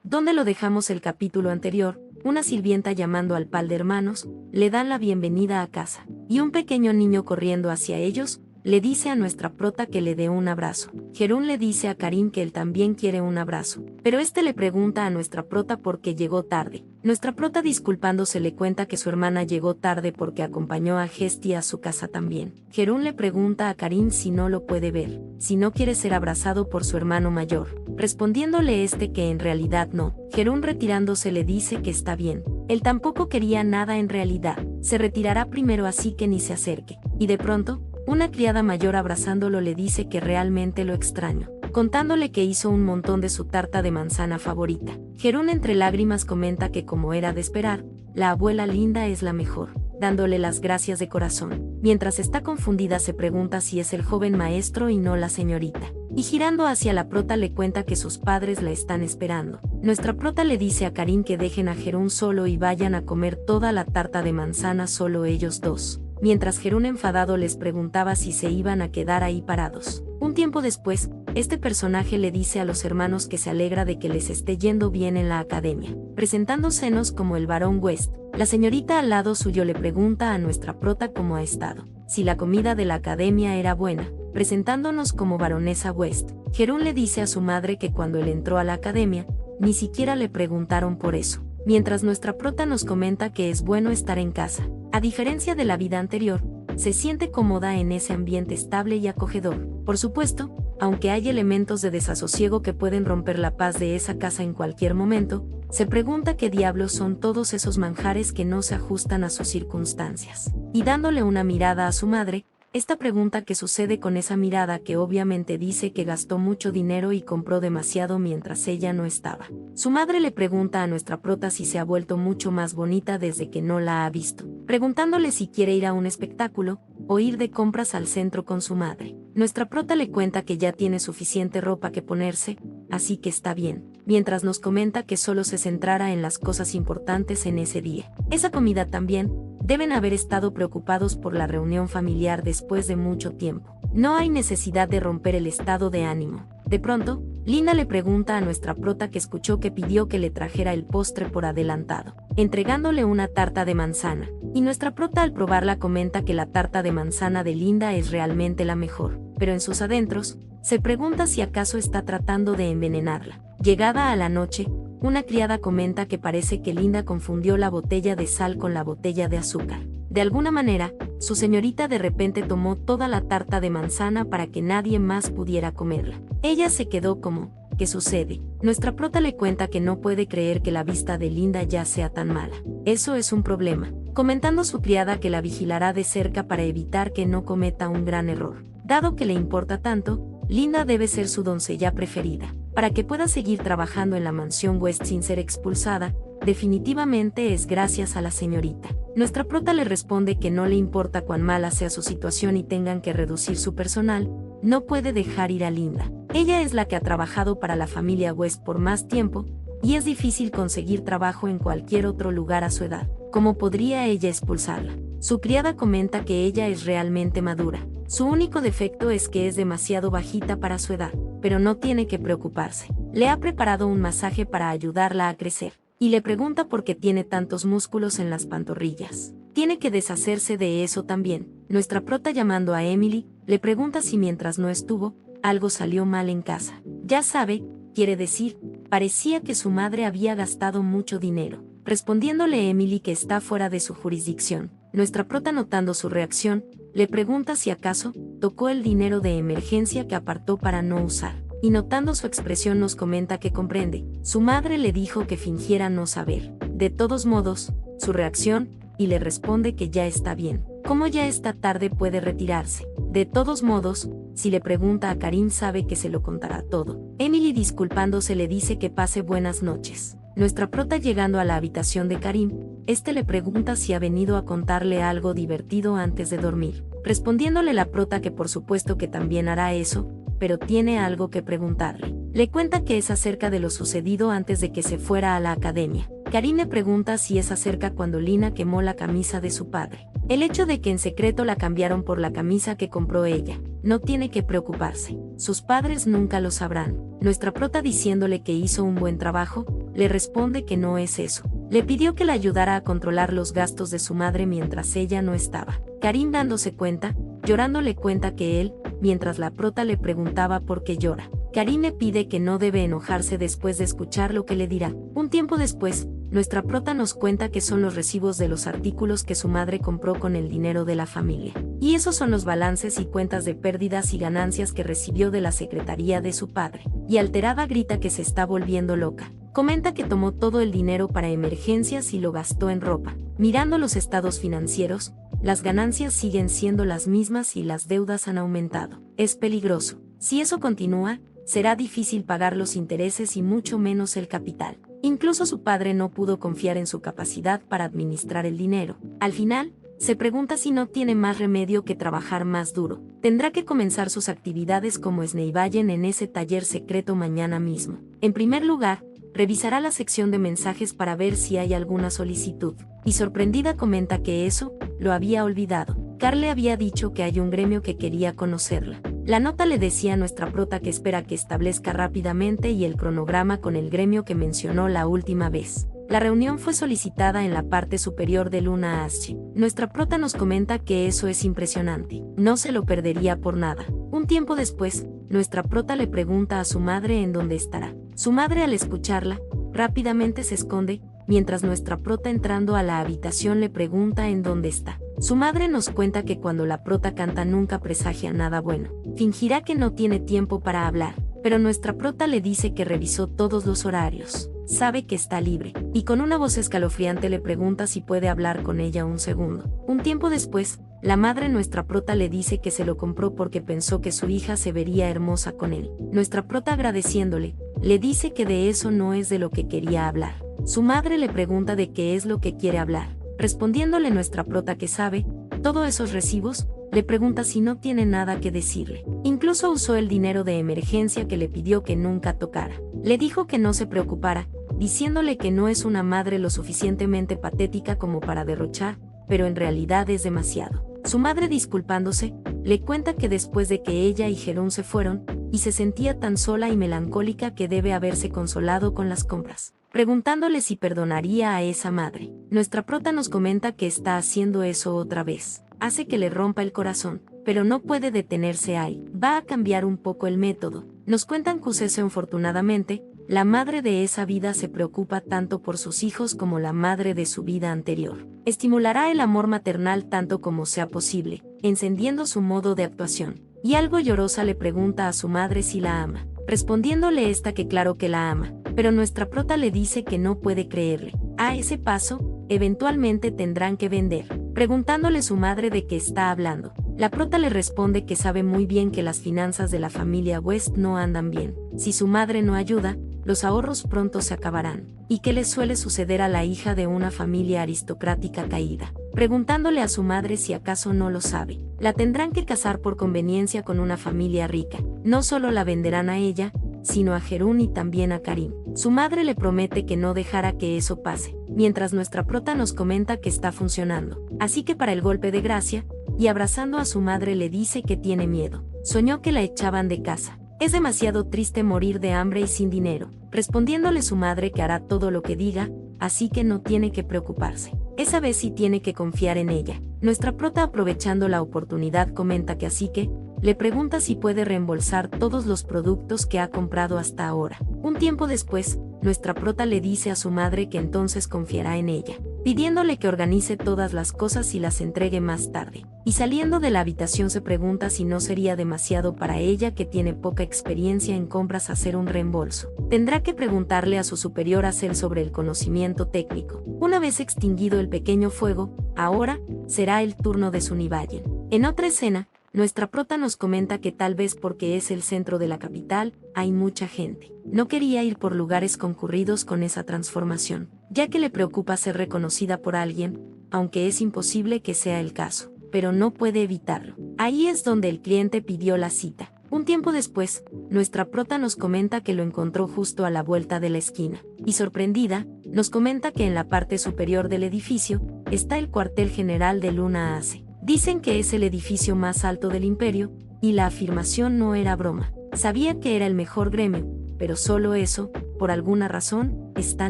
Donde lo dejamos el capítulo anterior, una sirvienta llamando al par de hermanos, le dan la bienvenida a casa, y un pequeño niño corriendo hacia ellos, le dice a nuestra prota que le dé un abrazo. Jerún le dice a Karim que él también quiere un abrazo, pero este le pregunta a nuestra prota por qué llegó tarde. Nuestra prota disculpándose le cuenta que su hermana llegó tarde porque acompañó a Gesti a su casa también. Jerún le pregunta a Karim si no lo puede ver, si no quiere ser abrazado por su hermano mayor, respondiéndole este que en realidad no. Jerún retirándose le dice que está bien, él tampoco quería nada en realidad, se retirará primero así que ni se acerque, y de pronto, una criada mayor abrazándolo le dice que realmente lo extraño, contándole que hizo un montón de su tarta de manzana favorita. Jerún entre lágrimas comenta que como era de esperar, la abuela Linda es la mejor, dándole las gracias de corazón. Mientras está confundida se pregunta si es el joven maestro y no la señorita. Y girando hacia la prota le cuenta que sus padres la están esperando. Nuestra prota le dice a Karim que dejen a Jerún solo y vayan a comer toda la tarta de manzana solo ellos dos. Mientras Jerún enfadado les preguntaba si se iban a quedar ahí parados. Un tiempo después, este personaje le dice a los hermanos que se alegra de que les esté yendo bien en la academia, presentándosenos como el barón West. La señorita al lado suyo le pregunta a nuestra prota cómo ha estado, si la comida de la academia era buena, presentándonos como baronesa West. Jerún le dice a su madre que cuando él entró a la academia, ni siquiera le preguntaron por eso. Mientras nuestra prota nos comenta que es bueno estar en casa. A diferencia de la vida anterior, se siente cómoda en ese ambiente estable y acogedor. Por supuesto, aunque hay elementos de desasosiego que pueden romper la paz de esa casa en cualquier momento, se pregunta qué diablos son todos esos manjares que no se ajustan a sus circunstancias. Y dándole una mirada a su madre, esta pregunta qué sucede con esa mirada que obviamente dice que gastó mucho dinero y compró demasiado mientras ella no estaba. Su madre le pregunta a nuestra prota si se ha vuelto mucho más bonita desde que no la ha visto, preguntándole si quiere ir a un espectáculo o ir de compras al centro con su madre. Nuestra prota le cuenta que ya tiene suficiente ropa que ponerse, así que está bien, mientras nos comenta que solo se centrara en las cosas importantes en ese día. Esa comida también. Deben haber estado preocupados por la reunión familiar después de mucho tiempo. No hay necesidad de romper el estado de ánimo. De pronto, Lina le pregunta a nuestra prota que escuchó que pidió que le trajera el postre por adelantado, entregándole una tarta de manzana. Y nuestra prota al probarla comenta que la tarta de manzana de Linda es realmente la mejor, pero en sus adentros, se pregunta si acaso está tratando de envenenarla. Llegada a la noche, una criada comenta que parece que Linda confundió la botella de sal con la botella de azúcar. De alguna manera, su señorita de repente tomó toda la tarta de manzana para que nadie más pudiera comerla. Ella se quedó como, ¿qué sucede? Nuestra prota le cuenta que no puede creer que la vista de Linda ya sea tan mala. Eso es un problema, comentando su criada que la vigilará de cerca para evitar que no cometa un gran error. Dado que le importa tanto, Linda debe ser su doncella preferida. Para que pueda seguir trabajando en la mansión West sin ser expulsada, definitivamente es gracias a la señorita. Nuestra prota le responde que no le importa cuán mala sea su situación y tengan que reducir su personal, no puede dejar ir a Linda. Ella es la que ha trabajado para la familia West por más tiempo, y es difícil conseguir trabajo en cualquier otro lugar a su edad. ¿Cómo podría ella expulsarla? Su criada comenta que ella es realmente madura. Su único defecto es que es demasiado bajita para su edad, pero no tiene que preocuparse. Le ha preparado un masaje para ayudarla a crecer, y le pregunta por qué tiene tantos músculos en las pantorrillas. Tiene que deshacerse de eso también. Nuestra prota llamando a Emily, le pregunta si mientras no estuvo, algo salió mal en casa. Ya sabe, quiere decir, parecía que su madre había gastado mucho dinero. Respondiéndole Emily que está fuera de su jurisdicción. Nuestra prota notando su reacción, le pregunta si acaso tocó el dinero de emergencia que apartó para no usar. Y notando su expresión nos comenta que comprende. Su madre le dijo que fingiera no saber. De todos modos, su reacción, y le responde que ya está bien. Como ya está tarde puede retirarse. De todos modos, si le pregunta a Karim sabe que se lo contará todo. Emily disculpándose le dice que pase buenas noches. Nuestra prota llegando a la habitación de Karim, este le pregunta si ha venido a contarle algo divertido antes de dormir. Respondiéndole la prota que por supuesto que también hará eso, pero tiene algo que preguntarle. Le cuenta que es acerca de lo sucedido antes de que se fuera a la academia. Karim le pregunta si es acerca cuando Lina quemó la camisa de su padre. El hecho de que en secreto la cambiaron por la camisa que compró ella. No tiene que preocuparse. Sus padres nunca lo sabrán. Nuestra prota, diciéndole que hizo un buen trabajo, le responde que no es eso. Le pidió que la ayudara a controlar los gastos de su madre mientras ella no estaba. Karim, dándose cuenta, llorando, le cuenta que él, mientras la prota le preguntaba por qué llora. Karim le pide que no debe enojarse después de escuchar lo que le dirá. Un tiempo después, nuestra prota nos cuenta que son los recibos de los artículos que su madre compró con el dinero de la familia. Y esos son los balances y cuentas de pérdidas y ganancias que recibió de la secretaría de su padre. Y alterada grita que se está volviendo loca. Comenta que tomó todo el dinero para emergencias y lo gastó en ropa. Mirando los estados financieros, las ganancias siguen siendo las mismas y las deudas han aumentado. Es peligroso. Si eso continúa, será difícil pagar los intereses y mucho menos el capital. Incluso su padre no pudo confiar en su capacidad para administrar el dinero. Al final, se pregunta si no tiene más remedio que trabajar más duro. Tendrá que comenzar sus actividades como Sneivallen en ese taller secreto mañana mismo. En primer lugar, revisará la sección de mensajes para ver si hay alguna solicitud. Y sorprendida comenta que eso, lo había olvidado. Carl le había dicho que hay un gremio que quería conocerla. La nota le decía a nuestra prota que espera que establezca rápidamente y el cronograma con el gremio que mencionó la última vez. La reunión fue solicitada en la parte superior de Luna Asche. Nuestra prota nos comenta que eso es impresionante. No se lo perdería por nada. Un tiempo después, nuestra prota le pregunta a su madre en dónde estará. Su madre, al escucharla, rápidamente se esconde, mientras nuestra prota, entrando a la habitación, le pregunta en dónde está. Su madre nos cuenta que cuando la prota canta nunca presagia nada bueno. Fingirá que no tiene tiempo para hablar, pero nuestra prota le dice que revisó todos los horarios. Sabe que está libre, y con una voz escalofriante le pregunta si puede hablar con ella un segundo. Un tiempo después, la madre, nuestra prota, le dice que se lo compró porque pensó que su hija se vería hermosa con él. Nuestra prota, agradeciéndole, le dice que de eso no es de lo que quería hablar. Su madre le pregunta de qué es lo que quiere hablar. Respondiéndole nuestra prota que sabe todos esos recibos, le pregunta si no tiene nada que decirle. Incluso usó el dinero de emergencia que le pidió que nunca tocara. Le dijo que no se preocupara, diciéndole que no es una madre lo suficientemente patética como para derrochar, pero en realidad es demasiado. Su madre, disculpándose, le cuenta que después de que ella y Jerón se fueron, y se sentía tan sola y melancólica que debe haberse consolado con las compras, preguntándole si perdonaría a esa madre. Nuestra prota nos comenta que está haciendo eso otra vez. Hace que le rompa el corazón, pero no puede detenerse ahí. Va a cambiar un poco el método. Nos cuentan que infortunadamente, la madre de esa vida se preocupa tanto por sus hijos como la madre de su vida anterior. Estimulará el amor maternal tanto como sea posible, encendiendo su modo de actuación. Y algo llorosa le pregunta a su madre si la ama, respondiéndole esta que claro que la ama, pero nuestra prota le dice que no puede creerle. A ese paso, eventualmente tendrán que vender, preguntándole su madre de qué está hablando. La prota le responde que sabe muy bien que las finanzas de la familia West no andan bien. Si su madre no ayuda, los ahorros pronto se acabarán. ¿Y qué le suele suceder a la hija de una familia aristocrática caída? Preguntándole a su madre si acaso no lo sabe. La tendrán que casar por conveniencia con una familia rica. No solo la venderán a ella, sino a Jerún y también a Karim. Su madre le promete que no dejará que eso pase, mientras nuestra prota nos comenta que está funcionando. Así que para el golpe de gracia, y abrazando a su madre le dice que tiene miedo. Soñó que la echaban de casa. Es demasiado triste morir de hambre y sin dinero, respondiéndole su madre que hará todo lo que diga, así que no tiene que preocuparse. Esa vez sí tiene que confiar en ella. Nuestra prota, aprovechando la oportunidad, comenta que así que, le pregunta si puede reembolsar todos los productos que ha comprado hasta ahora. Un tiempo después, nuestra prota le dice a su madre que entonces confiará en ella, pidiéndole que organice todas las cosas y las entregue más tarde. Y saliendo de la habitación se pregunta si no sería demasiado para ella, que tiene poca experiencia en compras, hacer un reembolso. Tendrá que preguntarle a su superior Acel sobre el conocimiento técnico. Una vez extinguido el pequeño fuego, ahora será el turno de Sneivallen. En otra escena, nuestra prota nos comenta que tal vez porque es el centro de la capital, hay mucha gente. No quería ir por lugares concurridos con esa transformación, ya que le preocupa ser reconocida por alguien, aunque es imposible que sea el caso, pero no puede evitarlo. Ahí es donde el cliente pidió la cita. Un tiempo después, nuestra prota nos comenta que lo encontró justo a la vuelta de la esquina, y sorprendida, nos comenta que en la parte superior del edificio, está el cuartel general de Luna Ace. Dicen que es el edificio más alto del imperio, y la afirmación no era broma. Sabía que era el mejor gremio, pero solo eso, por alguna razón, está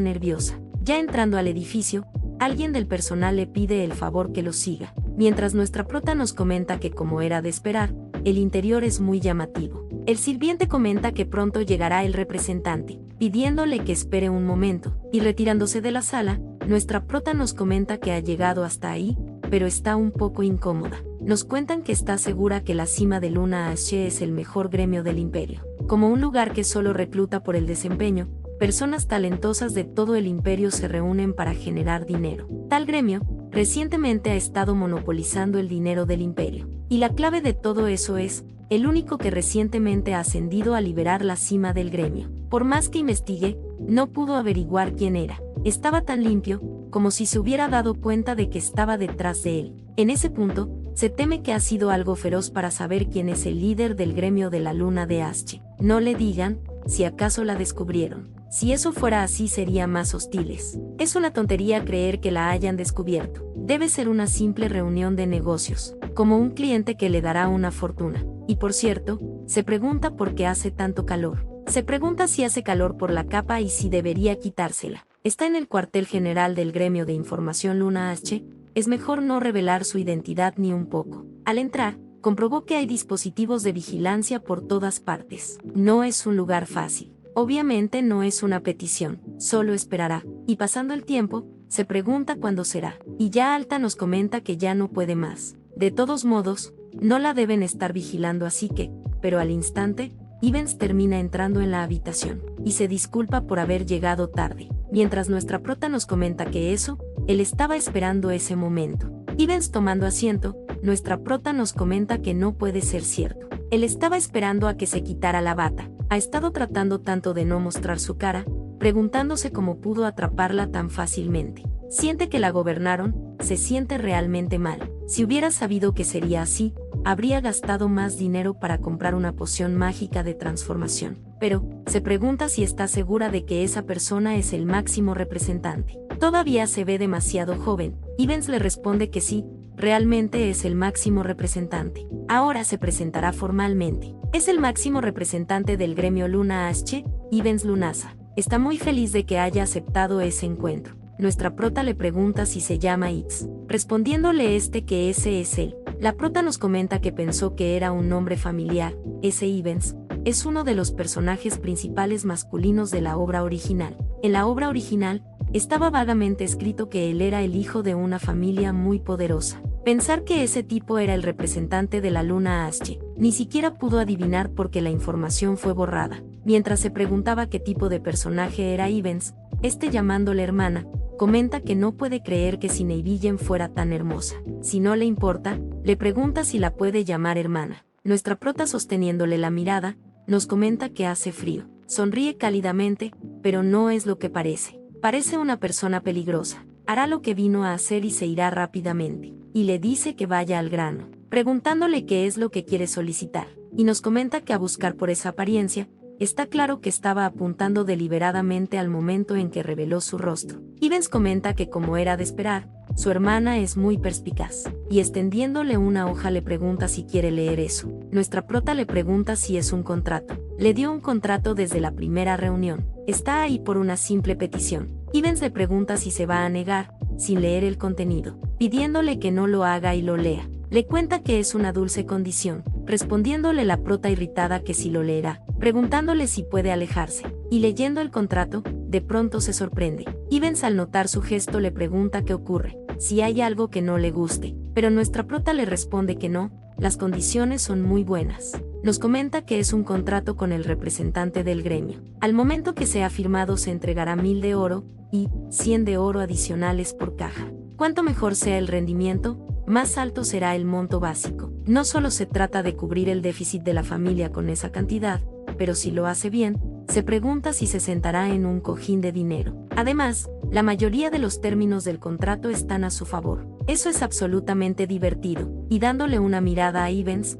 nerviosa. Ya entrando al edificio, alguien del personal le pide el favor que lo siga, mientras nuestra prota nos comenta que, como era de esperar, el interior es muy llamativo. El sirviente comenta que pronto llegará el representante, pidiéndole que espere un momento, y retirándose de la sala, nuestra prota nos comenta que ha llegado hasta ahí, pero está un poco incómoda. Nos cuentan que está segura que la cima de Luna Ace es el mejor gremio del imperio, como un lugar que solo recluta por el desempeño. Personas talentosas de todo el imperio se reúnen para generar dinero. Tal gremio, recientemente ha estado monopolizando el dinero del imperio. Y la clave de todo eso es, el único que recientemente ha ascendido a liberar la cima del gremio. Por más que investigué, no pudo averiguar quién era. Estaba tan limpio, como si se hubiera dado cuenta de que estaba detrás de él. En ese punto, se teme que ha sido algo feroz para saber quién es el líder del gremio de la Luna de Ace. No le digan, si acaso la descubrieron. Si eso fuera así serían más hostiles. Es una tontería creer que la hayan descubierto. Debe ser una simple reunión de negocios, como un cliente que le dará una fortuna. Y por cierto, se pregunta por qué hace tanto calor. Se pregunta si hace calor por la capa y si debería quitársela. Está en el cuartel general del gremio de información Luna Ace. Es mejor no revelar su identidad ni un poco. Al entrar, comprobó que hay dispositivos de vigilancia por todas partes. No es un lugar fácil. Obviamente no es una petición, solo esperará, y pasando el tiempo, se pregunta cuándo será, y ya Alta nos comenta que ya no puede más. De todos modos, no la deben estar vigilando así que, pero al instante, Ivens termina entrando en la habitación, y se disculpa por haber llegado tarde, mientras nuestra prota nos comenta que eso, él estaba esperando ese momento. Ivens tomando asiento, nuestra prota nos comenta que no puede ser cierto. Él estaba esperando a que se quitara la bata. Ha estado tratando tanto de no mostrar su cara, preguntándose cómo pudo atraparla tan fácilmente. Siente que la gobernaron, se siente realmente mal. Si hubiera sabido que sería así, habría gastado más dinero para comprar una poción mágica de transformación. Pero, se pregunta si está segura de que esa persona es el máximo representante. Todavía se ve demasiado joven. Ivens le responde que sí, realmente es el máximo representante. Ahora se presentará formalmente. Es el máximo representante del gremio Luna Ace, Ivens Lunasa. Está muy feliz de que haya aceptado ese encuentro. Nuestra prota le pregunta si se llama Ix, respondiéndole que ese es él. La prota nos comenta que pensó que era un nombre familiar. Ese Ivens es uno de los personajes principales masculinos de la obra original. En la obra original, estaba vagamente escrito que él era el hijo de una familia muy poderosa. Pensar que ese tipo era el representante de la Luna Ace, ni siquiera pudo adivinar porque la información fue borrada. Mientras se preguntaba qué tipo de personaje era Ivens, llamándole hermana, comenta que no puede creer que Sinevillen fuera tan hermosa. Si no le importa, le pregunta si la puede llamar hermana. Nuestra prota sosteniéndole la mirada, nos comenta que hace frío. Sonríe cálidamente, pero no es lo que parece. Parece una persona peligrosa. Hará lo que vino a hacer y se irá rápidamente. Y le dice que vaya al grano, preguntándole qué es lo que quiere solicitar. Y nos comenta que a buscar por esa apariencia, está claro que estaba apuntando deliberadamente al momento en que reveló su rostro. Ivens comenta que como era de esperar, su hermana es muy perspicaz. Y extendiéndole una hoja le pregunta si quiere leer eso. Nuestra prota le pregunta si es un contrato. Le dio un contrato desde la primera reunión. Está ahí por una simple petición. Ivens le pregunta si se va a negar, sin leer el contenido, pidiéndole que no lo haga y lo lea. Le cuenta que es una dulce condición, respondiéndole la prota irritada que sí lo leerá, preguntándole si puede alejarse, y leyendo el contrato, de pronto se sorprende. Ivens al notar su gesto le pregunta qué ocurre, si hay algo que no le guste, pero nuestra prota le responde que no, las condiciones son muy buenas. Nos comenta que es un contrato con el representante del gremio. Al momento que sea firmado se entregará 1000 de oro, y 100 de oro adicionales por caja. Cuanto mejor sea el rendimiento, más alto será el monto básico. No solo se trata de cubrir el déficit de la familia con esa cantidad, pero si lo hace bien, se pregunta si se sentará en un cojín de dinero. Además, la mayoría de los términos del contrato están a su favor. Eso es absolutamente divertido, y dándole una mirada a Ivens,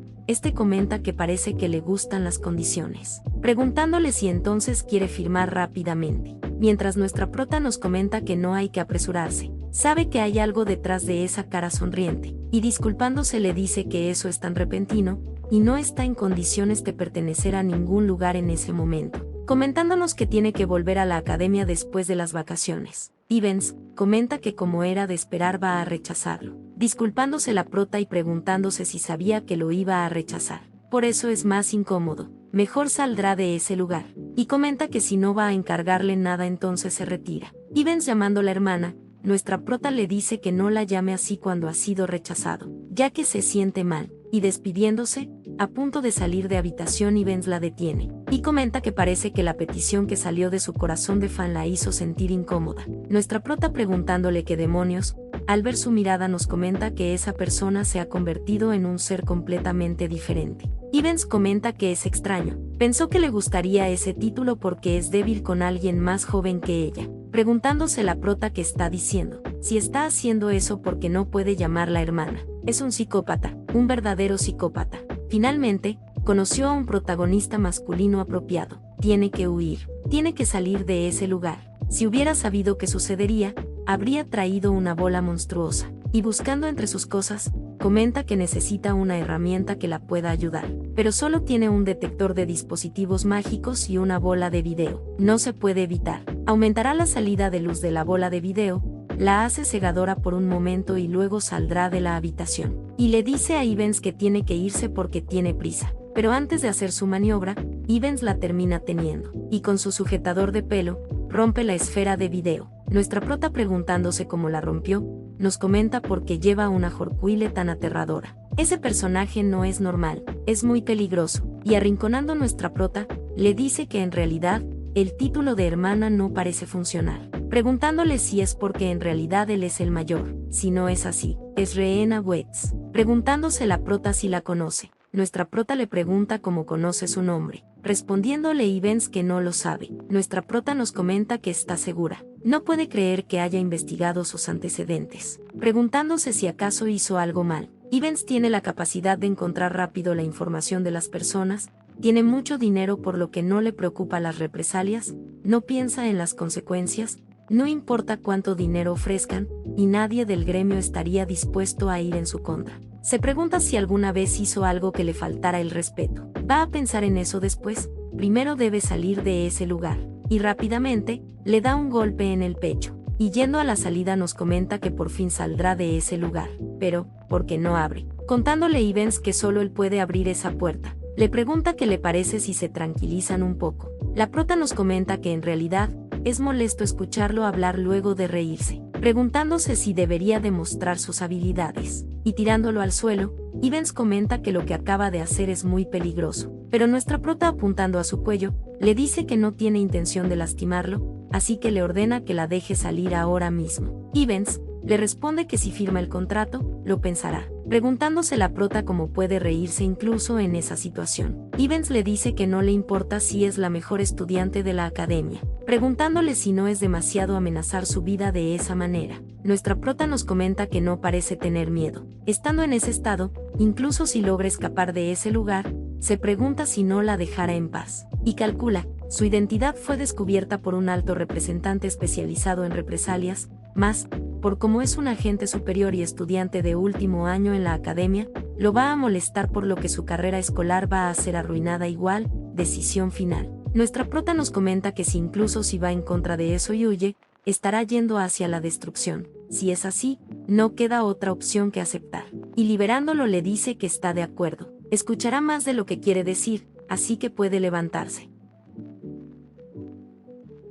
comenta que parece que le gustan las condiciones, preguntándole si entonces quiere firmar rápidamente. Mientras nuestra prota nos comenta que no hay que apresurarse, Sabe que hay algo detrás de esa cara sonriente, y disculpándose le dice que eso es tan repentino, y no está en condiciones de pertenecer a ningún lugar en ese momento, comentándonos que tiene que volver a la academia después de las vacaciones. Ivens comenta que como era de esperar va a rechazarlo, disculpándose la prota y preguntándose si sabía que lo iba a rechazar. Por eso es más incómodo, mejor saldrá de ese lugar, y comenta que si no va a encargarle nada entonces se retira. Ivens llamando a la hermana, nuestra prota le dice que no la llame así cuando ha sido rechazado, ya que se siente mal, y despidiéndose, a punto de salir de habitación Ivens la detiene, y comenta que parece que la petición que salió de su corazón de fan la hizo sentir incómoda. Nuestra prota preguntándole qué demonios, al ver su mirada nos comenta que esa persona se ha convertido en un ser completamente diferente. Ivens comenta que es extraño, pensó que le gustaría ese título porque es débil con alguien más joven que ella, preguntándose la prota qué está diciendo, si está haciendo eso porque no puede llamarla hermana. Es un psicópata, un verdadero psicópata. Finalmente, conoció a un protagonista masculino apropiado. Tiene que huir, tiene que salir de ese lugar. Si hubiera sabido qué sucedería, habría traído una bola monstruosa. Y buscando entre sus cosas, comenta que necesita una herramienta que la pueda ayudar, pero solo tiene un detector de dispositivos mágicos y una bola de video. No se puede evitar. Aumentará la salida de luz de la bola de video, la hace cegadora por un momento y luego saldrá de la habitación. Y le dice a Ivens que tiene que irse porque tiene prisa. Pero antes de hacer su maniobra, Ivens la termina teniendo, y con su sujetador de pelo, rompe la esfera de video. Nuestra prota preguntándose cómo la rompió, nos comenta por qué lleva una Horquile tan aterradora. Ese personaje no es normal, es muy peligroso, y arrinconando nuestra prota, le dice que en realidad, el título de hermana no parece funcionar, preguntándole si es porque en realidad él es el mayor. Si no es así, es Rehena Wetz, preguntándose la prota si la conoce. Nuestra prota le pregunta cómo conoce su nombre, respondiéndole Ivens que no lo sabe. Nuestra prota nos comenta que está segura, no puede creer que haya investigado sus antecedentes, preguntándose si acaso hizo algo mal. Ivens tiene la capacidad de encontrar rápido la información de las personas, tiene mucho dinero por lo que no le preocupa las represalias, no piensa en las consecuencias, no importa cuánto dinero ofrezcan, y nadie del gremio estaría dispuesto a ir en su contra. Se pregunta si alguna vez hizo algo que le faltara el respeto. Va a pensar en eso después, primero debe salir de ese lugar, y rápidamente, le da un golpe en el pecho, y yendo a la salida nos comenta que por fin saldrá de ese lugar, pero, ¿por qué no abre? Contándole Ivens que solo él puede abrir esa puerta. Le pregunta qué le parece si se tranquilizan un poco. La prota nos comenta que en realidad, es molesto escucharlo hablar luego de reírse, preguntándose si debería demostrar sus habilidades, y tirándolo al suelo, Ivens comenta que lo que acaba de hacer es muy peligroso, pero nuestra prota apuntando a su cuello, le dice que no tiene intención de lastimarlo, así que le ordena que la deje salir ahora mismo. Ivens le responde que si firma el contrato, lo pensará, preguntándose la prota cómo puede reírse incluso en esa situación. Ivens le dice que no le importa si es la mejor estudiante de la academia, preguntándole si no es demasiado amenazar su vida de esa manera. Nuestra prota nos comenta que no parece tener miedo. Estando en ese estado, incluso si logra escapar de ese lugar, se pregunta si no la dejará en paz, y calcula, su identidad fue descubierta por un alto representante especializado en represalias, más, por como es un agente superior y estudiante de último año en la academia, lo va a molestar por lo que su carrera escolar va a ser arruinada igual. Decisión final. Nuestra prota nos comenta que si incluso si va en contra de eso y huye, estará yendo hacia la destrucción. Si es así, no queda otra opción que aceptar. Y liberándolo le dice que está de acuerdo. Escuchará más de lo que quiere decir, así que puede levantarse.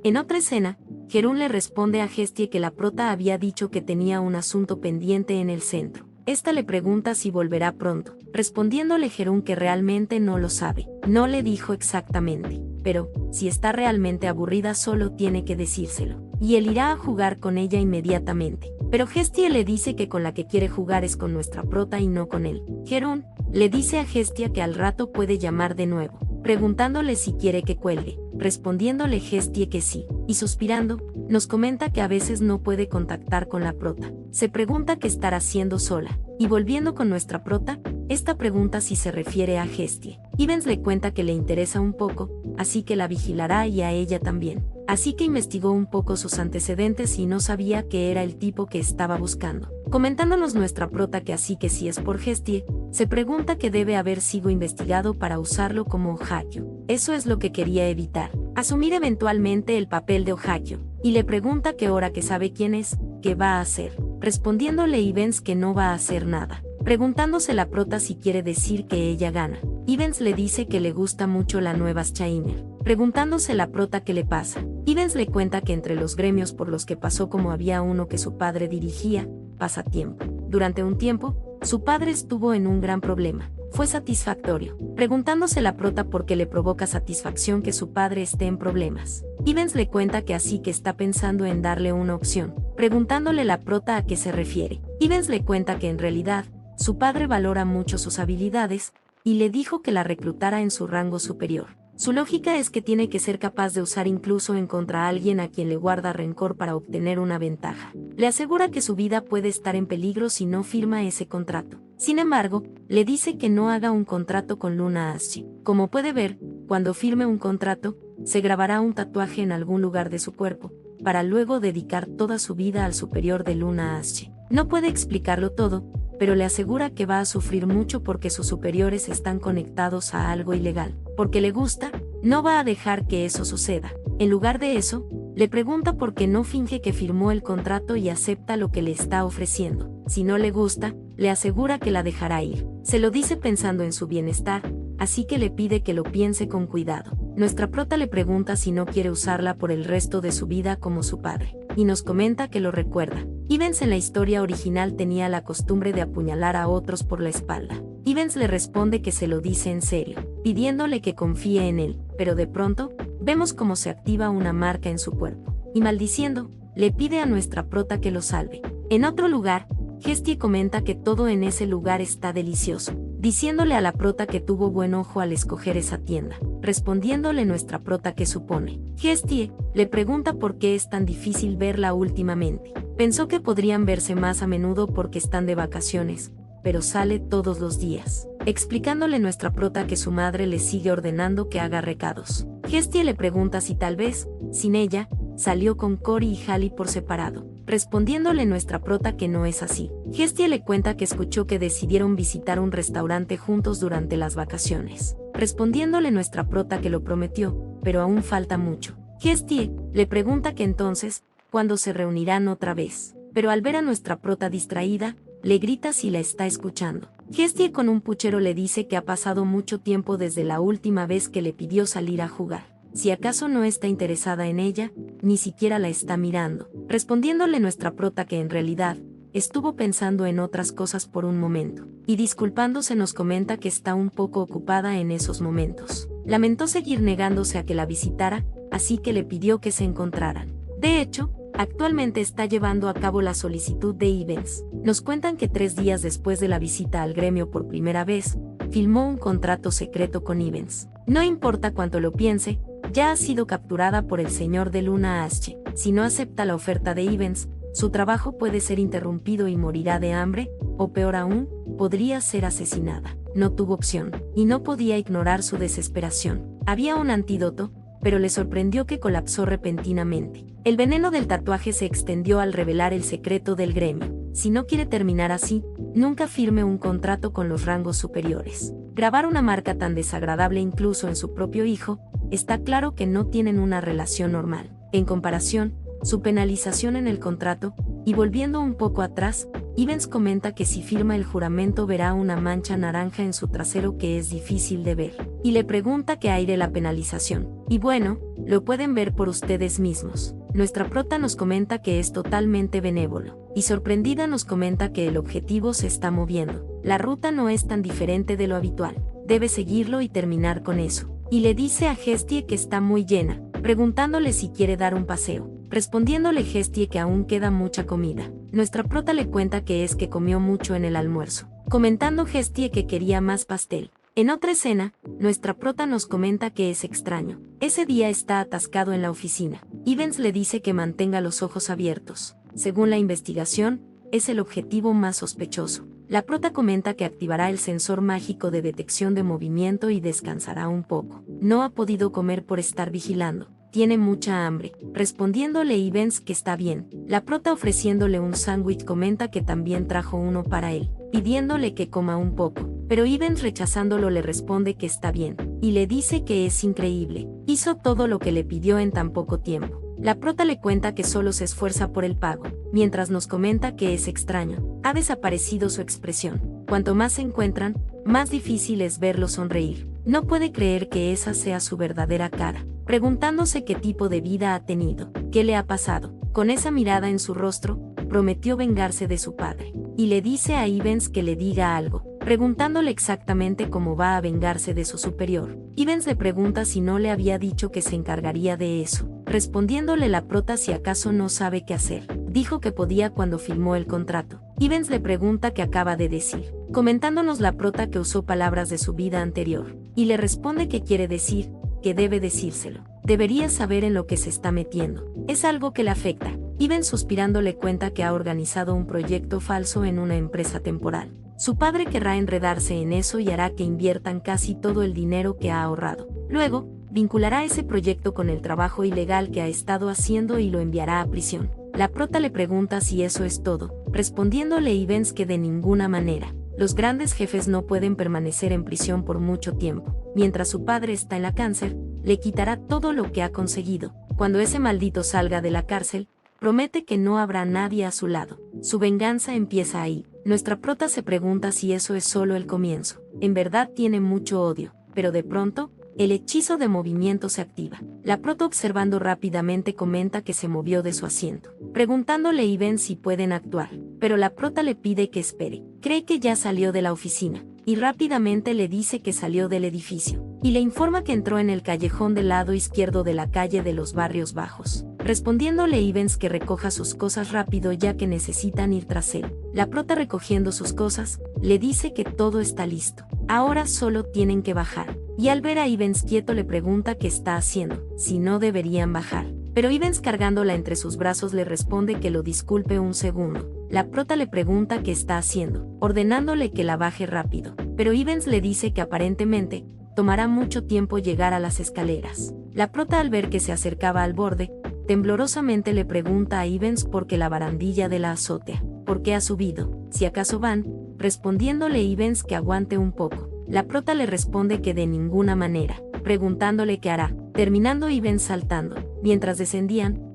En otra escena, Jerún le responde a Hestie que la prota había dicho que tenía un asunto pendiente en el centro. Esta le pregunta si volverá pronto, respondiéndole Jerún que realmente no lo sabe. No le dijo exactamente, pero, si está realmente aburrida solo tiene que decírselo, y él irá a jugar con ella inmediatamente. Pero Hestie le dice que con la que quiere jugar es con nuestra prota y no con él. Jerún le dice a Hestia que al rato puede llamar de nuevo, preguntándole si quiere que cuelgue, respondiéndole Hestie que sí, y suspirando, nos comenta que a veces no puede contactar con la prota. Se pregunta qué estará haciendo sola, y volviendo con nuestra prota, esta pregunta si se refiere a Hestie. Ivens le cuenta que le interesa un poco, así que la vigilará y a ella también. así que investigó un poco sus antecedentes y no sabía que era el tipo que estaba buscando. Comentándonos nuestra prota que así que si es por Hestie, se pregunta que debe haber sido investigado para usarlo como Ohakyo. Eso es lo que quería evitar, asumir eventualmente el papel de Ohakyo, y le pregunta que ahora que sabe quién es, ¿qué va a hacer? Respondiéndole Ivens que no va a hacer nada. Preguntándose la prota si quiere decir que ella gana. Ivens le dice que le gusta mucho la nueva Shainer. Preguntándose la prota qué le pasa. Ivens le cuenta que entre los gremios por los que pasó como había uno que su padre dirigía, pasatiempo. Durante un tiempo, su padre estuvo en un gran problema. Fue satisfactorio. Preguntándose la prota por qué le provoca satisfacción que su padre esté en problemas. Ivens le cuenta que así que está pensando en darle una opción. Preguntándole la prota a qué se refiere. Ivens le cuenta que en realidad, su padre valora mucho sus habilidades, y le dijo que la reclutara en su rango superior. Su lógica es que tiene que ser capaz de usar incluso en contra a alguien a quien le guarda rencor para obtener una ventaja. Le asegura que su vida puede estar en peligro si no firma ese contrato. Sin embargo, le dice que no haga un contrato con Luna Ashe. Como puede ver, cuando firme un contrato, se grabará un tatuaje en algún lugar de su cuerpo, para luego dedicar toda su vida al superior de Luna Ashe. No puede explicarlo todo, pero le asegura que va a sufrir mucho porque sus superiores están conectados a algo ilegal. Porque le gusta, no va a dejar que eso suceda. En lugar de eso, le pregunta por qué no finge que firmó el contrato y acepta lo que le está ofreciendo. Si no le gusta, le asegura que la dejará ir. Se lo dice pensando en su bienestar, así que le pide que lo piense con cuidado. Nuestra prota le pregunta si no quiere usarla por el resto de su vida como su padre, y nos comenta que lo recuerda. Ivens en la historia original tenía la costumbre de apuñalar a otros por la espalda. Ivens le responde que se lo dice en serio, pidiéndole que confíe en él, pero de pronto, vemos cómo se activa una marca en su cuerpo, y maldiciendo, le pide a nuestra prota que lo salve. En otro lugar, Hestie comenta que todo en ese lugar está delicioso, diciéndole a la prota que tuvo buen ojo al escoger esa tienda. Respondiéndole nuestra prota que supone. Hestie le pregunta por qué es tan difícil verla últimamente. Pensó que podrían verse más a menudo porque están de vacaciones, pero sale todos los días. Explicándole nuestra prota que su madre le sigue ordenando que haga recados. Hestie le pregunta si tal vez, sin ella, salió con Cory y Halley por separado. Respondiéndole nuestra prota que no es así. Hestie le cuenta que escuchó que decidieron visitar un restaurante juntos durante las vacaciones. Respondiéndole nuestra prota que lo prometió, pero aún falta mucho. Hestie le pregunta que entonces, ¿cuándo se reunirán otra vez? Pero al ver a nuestra prota distraída, le grita si la está escuchando. Hestie con un puchero le dice que ha pasado mucho tiempo desde la última vez que le pidió salir a jugar. Si acaso no está interesada en ella, ni siquiera la está mirando. Respondiéndole nuestra prota que en realidad, estuvo pensando en otras cosas por un momento, y disculpándose nos comenta que está un poco ocupada en esos momentos. Lamentó seguir negándose a que la visitara, así que le pidió que se encontraran. De hecho, actualmente está llevando a cabo la solicitud de Ivens. Nos cuentan que 3 días después de la visita al gremio por primera vez, firmó un contrato secreto con Ivens. No importa cuánto lo piense, ya ha sido capturada por el señor de Luna Ashe. Si no acepta la oferta de Ivens, su trabajo puede ser interrumpido y morirá de hambre, o peor aún, podría ser asesinada. No tuvo opción, y no podía ignorar su desesperación. Había un antídoto, pero le sorprendió que colapsó repentinamente. El veneno del tatuaje se extendió al revelar el secreto del gremio. Si no quiere terminar así, nunca firme un contrato con los rangos superiores. Grabar una marca tan desagradable incluso en su propio hijo, está claro que no tienen una relación normal. En comparación, su penalización en el contrato, y volviendo un poco atrás, Ivens comenta que si firma el juramento verá una mancha naranja en su trasero que es difícil de ver, y le pregunta que aire la penalización. Y bueno, lo pueden ver por ustedes mismos. Nuestra prota nos comenta que es totalmente benévolo, y sorprendida nos comenta que el objetivo se está moviendo. La ruta no es tan diferente de lo habitual, debe seguirlo y terminar con eso. Y le dice a Hestie que está muy llena, preguntándole si quiere dar un paseo. Respondiéndole Hestie que aún queda mucha comida. Nuestra prota le cuenta que es que comió mucho en el almuerzo, comentando Hestie que quería más pastel. En otra escena, nuestra prota nos comenta que es extraño. Ese día está atascado en la oficina. Ivens le dice que mantenga los ojos abiertos. Según la investigación, es el objetivo más sospechoso. La prota comenta que activará el sensor mágico de detección de movimiento y descansará un poco. No ha podido comer por estar vigilando. tiene mucha hambre. Respondiéndole Ivens que está bien. La prota ofreciéndole un sándwich comenta que también trajo uno para él, pidiéndole que coma un poco. Pero Ivens rechazándolo le responde que está bien, y le dice que es increíble. Hizo todo lo que le pidió en tan poco tiempo. La prota le cuenta que solo se esfuerza por el pago, mientras nos comenta que es extraño. Ha desaparecido su expresión. Cuanto más se encuentran, más difícil es verlo sonreír. No puede creer que esa sea su verdadera cara, preguntándose qué tipo de vida ha tenido, qué le ha pasado. Con esa mirada en su rostro, prometió vengarse de su padre, y le dice a Ivens que le diga algo, preguntándole exactamente cómo va a vengarse de su superior. Ivens le pregunta si no le había dicho que se encargaría de eso, respondiéndole la prota si acaso no sabe qué hacer. Dijo que podía cuando firmó el contrato. Ivens le pregunta qué acaba de decir, comentándonos la prota que usó palabras de su vida anterior, y le responde que quiere decir, que debe decírselo. Debería saber en lo que se está metiendo. Es algo que le afecta. Ivens suspirando le cuenta que ha organizado un proyecto falso en una empresa temporal. Su padre querrá enredarse en eso y hará que inviertan casi todo el dinero que ha ahorrado. Luego, vinculará ese proyecto con el trabajo ilegal que ha estado haciendo y lo enviará a prisión. La prota le pregunta si eso es todo, respondiéndole Ivens que de ninguna manera. Los grandes jefes no pueden permanecer en prisión por mucho tiempo. Mientras su padre está en la cárcel, le quitará todo lo que ha conseguido. Cuando ese maldito salga de la cárcel, promete que no habrá nadie a su lado. Su venganza empieza ahí. Nuestra prota se pregunta si eso es solo el comienzo. En verdad tiene mucho odio, pero de pronto, el hechizo de movimiento se activa. La prota observando rápidamente comenta que se movió de su asiento, preguntándole a Ivens si pueden actuar, pero la prota le pide que espere. Cree que ya salió de la oficina, y rápidamente le dice que salió del edificio, y le informa que entró en el callejón del lado izquierdo de la calle de los Barrios Bajos, respondiéndole Ivens que recoja sus cosas rápido ya que necesitan ir tras él. La prota recogiendo sus cosas, le dice que todo está listo, ahora solo tienen que bajar, y al ver a Ivens quieto le pregunta qué está haciendo, si no deberían bajar. Pero Ivens cargándola entre sus brazos le responde que lo disculpe un segundo. La prota le pregunta qué está haciendo, ordenándole que la baje rápido, pero Ivens le dice que aparentemente, tomará mucho tiempo llegar a las escaleras. La prota al ver que se acercaba al borde, temblorosamente le pregunta a Ivens por qué la barandilla de la azotea, por qué ha subido, si acaso van, respondiéndole Ivens que aguante un poco. La prota le responde que de ninguna manera, preguntándole qué hará, terminando Ivens saltando. Mientras descendían,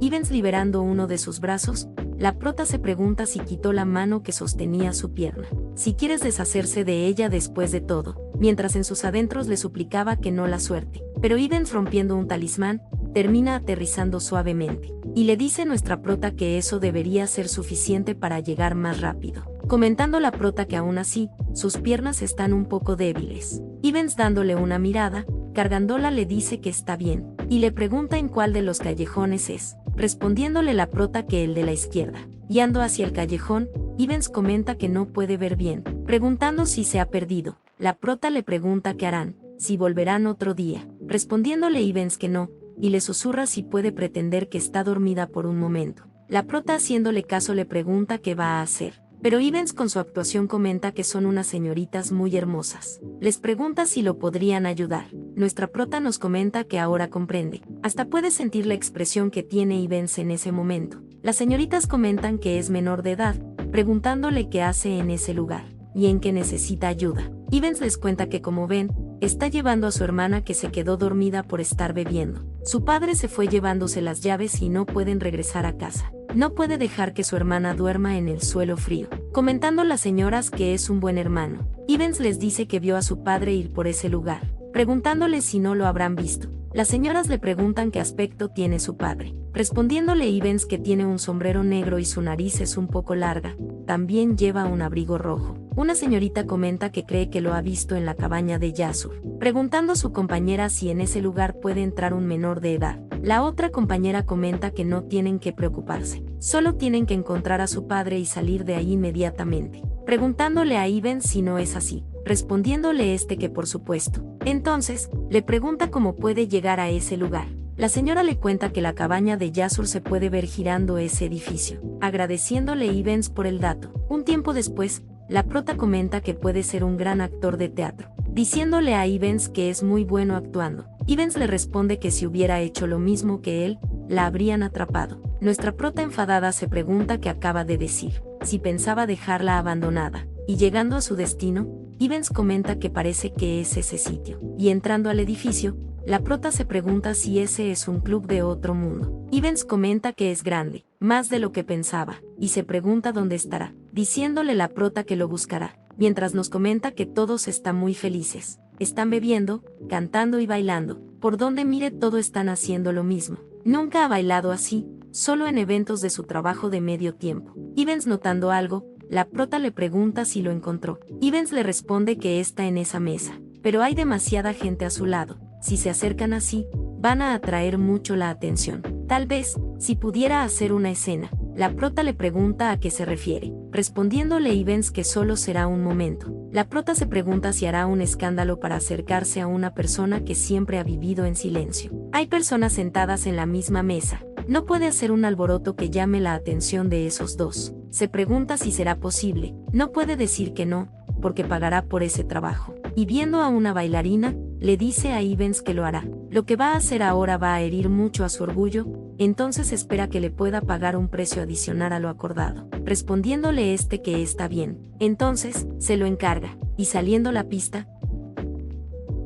Ivens liberando uno de sus brazos, la prota se pregunta si quitó la mano que sostenía su pierna, si quieres deshacerse de ella después de todo, mientras en sus adentros le suplicaba que no la suerte. Pero Ivens rompiendo un talismán, termina aterrizando suavemente, y le dice nuestra prota que eso debería ser suficiente para llegar más rápido, comentando la prota que aún así, sus piernas están un poco débiles. Ivens dándole una mirada, cargándola le dice que está bien, y le pregunta en cuál de los callejones es, respondiéndole la prota que el de la izquierda. Guiando hacia el callejón, Ivens comenta que no puede ver bien, preguntando si se ha perdido. La prota le pregunta qué harán, si volverán otro día, respondiéndole Ivens que no, y le susurra si puede pretender que está dormida por un momento. La prota haciéndole caso le pregunta qué va a hacer, pero Ivens con su actuación comenta que son unas señoritas muy hermosas. Les pregunta si lo podrían ayudar. Nuestra prota nos comenta que ahora comprende, hasta puede sentir la expresión que tiene Ivens en ese momento. Las señoritas comentan que es menor de edad, preguntándole qué hace en ese lugar, y en qué necesita ayuda. Ivens les cuenta que como ven, está llevando a su hermana que se quedó dormida por estar bebiendo. Su padre se fue llevándose las llaves y no pueden regresar a casa. No puede dejar que su hermana duerma en el suelo frío, comentando las señoras que es un buen hermano. Ivens les dice que vio a su padre ir por ese lugar, preguntándoles si no lo habrán visto. Las señoras le preguntan qué aspecto tiene su padre, respondiéndole Ivens que tiene un sombrero negro y su nariz es un poco larga, también lleva un abrigo rojo. Una señorita comenta que cree que lo ha visto en la cabaña de Yasur, preguntando a su compañera si en ese lugar puede entrar un menor de edad. La otra compañera comenta que no tienen que preocuparse, solo tienen que encontrar a su padre y salir de ahí inmediatamente, preguntándole a Ivens si no es así, respondiéndole que por supuesto. Entonces, le pregunta cómo puede llegar a ese lugar. La señora le cuenta que la cabaña de Yasur se puede ver girando ese edificio, agradeciéndole Ivens por el dato. Un tiempo después, la prota comenta que puede ser un gran actor de teatro, diciéndole a Ivens que es muy bueno actuando. Ivens le responde que si hubiera hecho lo mismo que él, la habrían atrapado. Nuestra prota enfadada se pregunta qué acaba de decir, si pensaba dejarla abandonada, y llegando a su destino, Ivens comenta que parece que es ese sitio, y entrando al edificio, la prota se pregunta si ese es un club de otro mundo. Ivens comenta que es grande, más de lo que pensaba, y se pregunta dónde estará, diciéndole la prota que lo buscará, mientras nos comenta que todos están muy felices. Están bebiendo, cantando y bailando, por donde mire todo están haciendo lo mismo. Nunca ha bailado así, solo en eventos de su trabajo de medio tiempo. Ivens notando algo, la prota le pregunta si lo encontró. Ivens le responde que está en esa mesa, pero hay demasiada gente a su lado. Si se acercan así, van a atraer mucho la atención. Tal vez, si pudiera hacer una escena. La prota le pregunta a qué se refiere, respondiéndole Ivens que solo será un momento. La prota se pregunta si hará un escándalo para acercarse a una persona que siempre ha vivido en silencio. Hay personas sentadas en la misma mesa. No puede hacer un alboroto que llame la atención de esos dos. Se pregunta si será posible. No puede decir que no, porque pagará por ese trabajo. Y viendo a una bailarina, le dice a Ivens que lo hará. Lo que va a hacer ahora va a herir mucho a su orgullo, entonces espera que le pueda pagar un precio adicional a lo acordado, respondiéndole este que está bien. Entonces, se lo encarga, y saliendo la pista,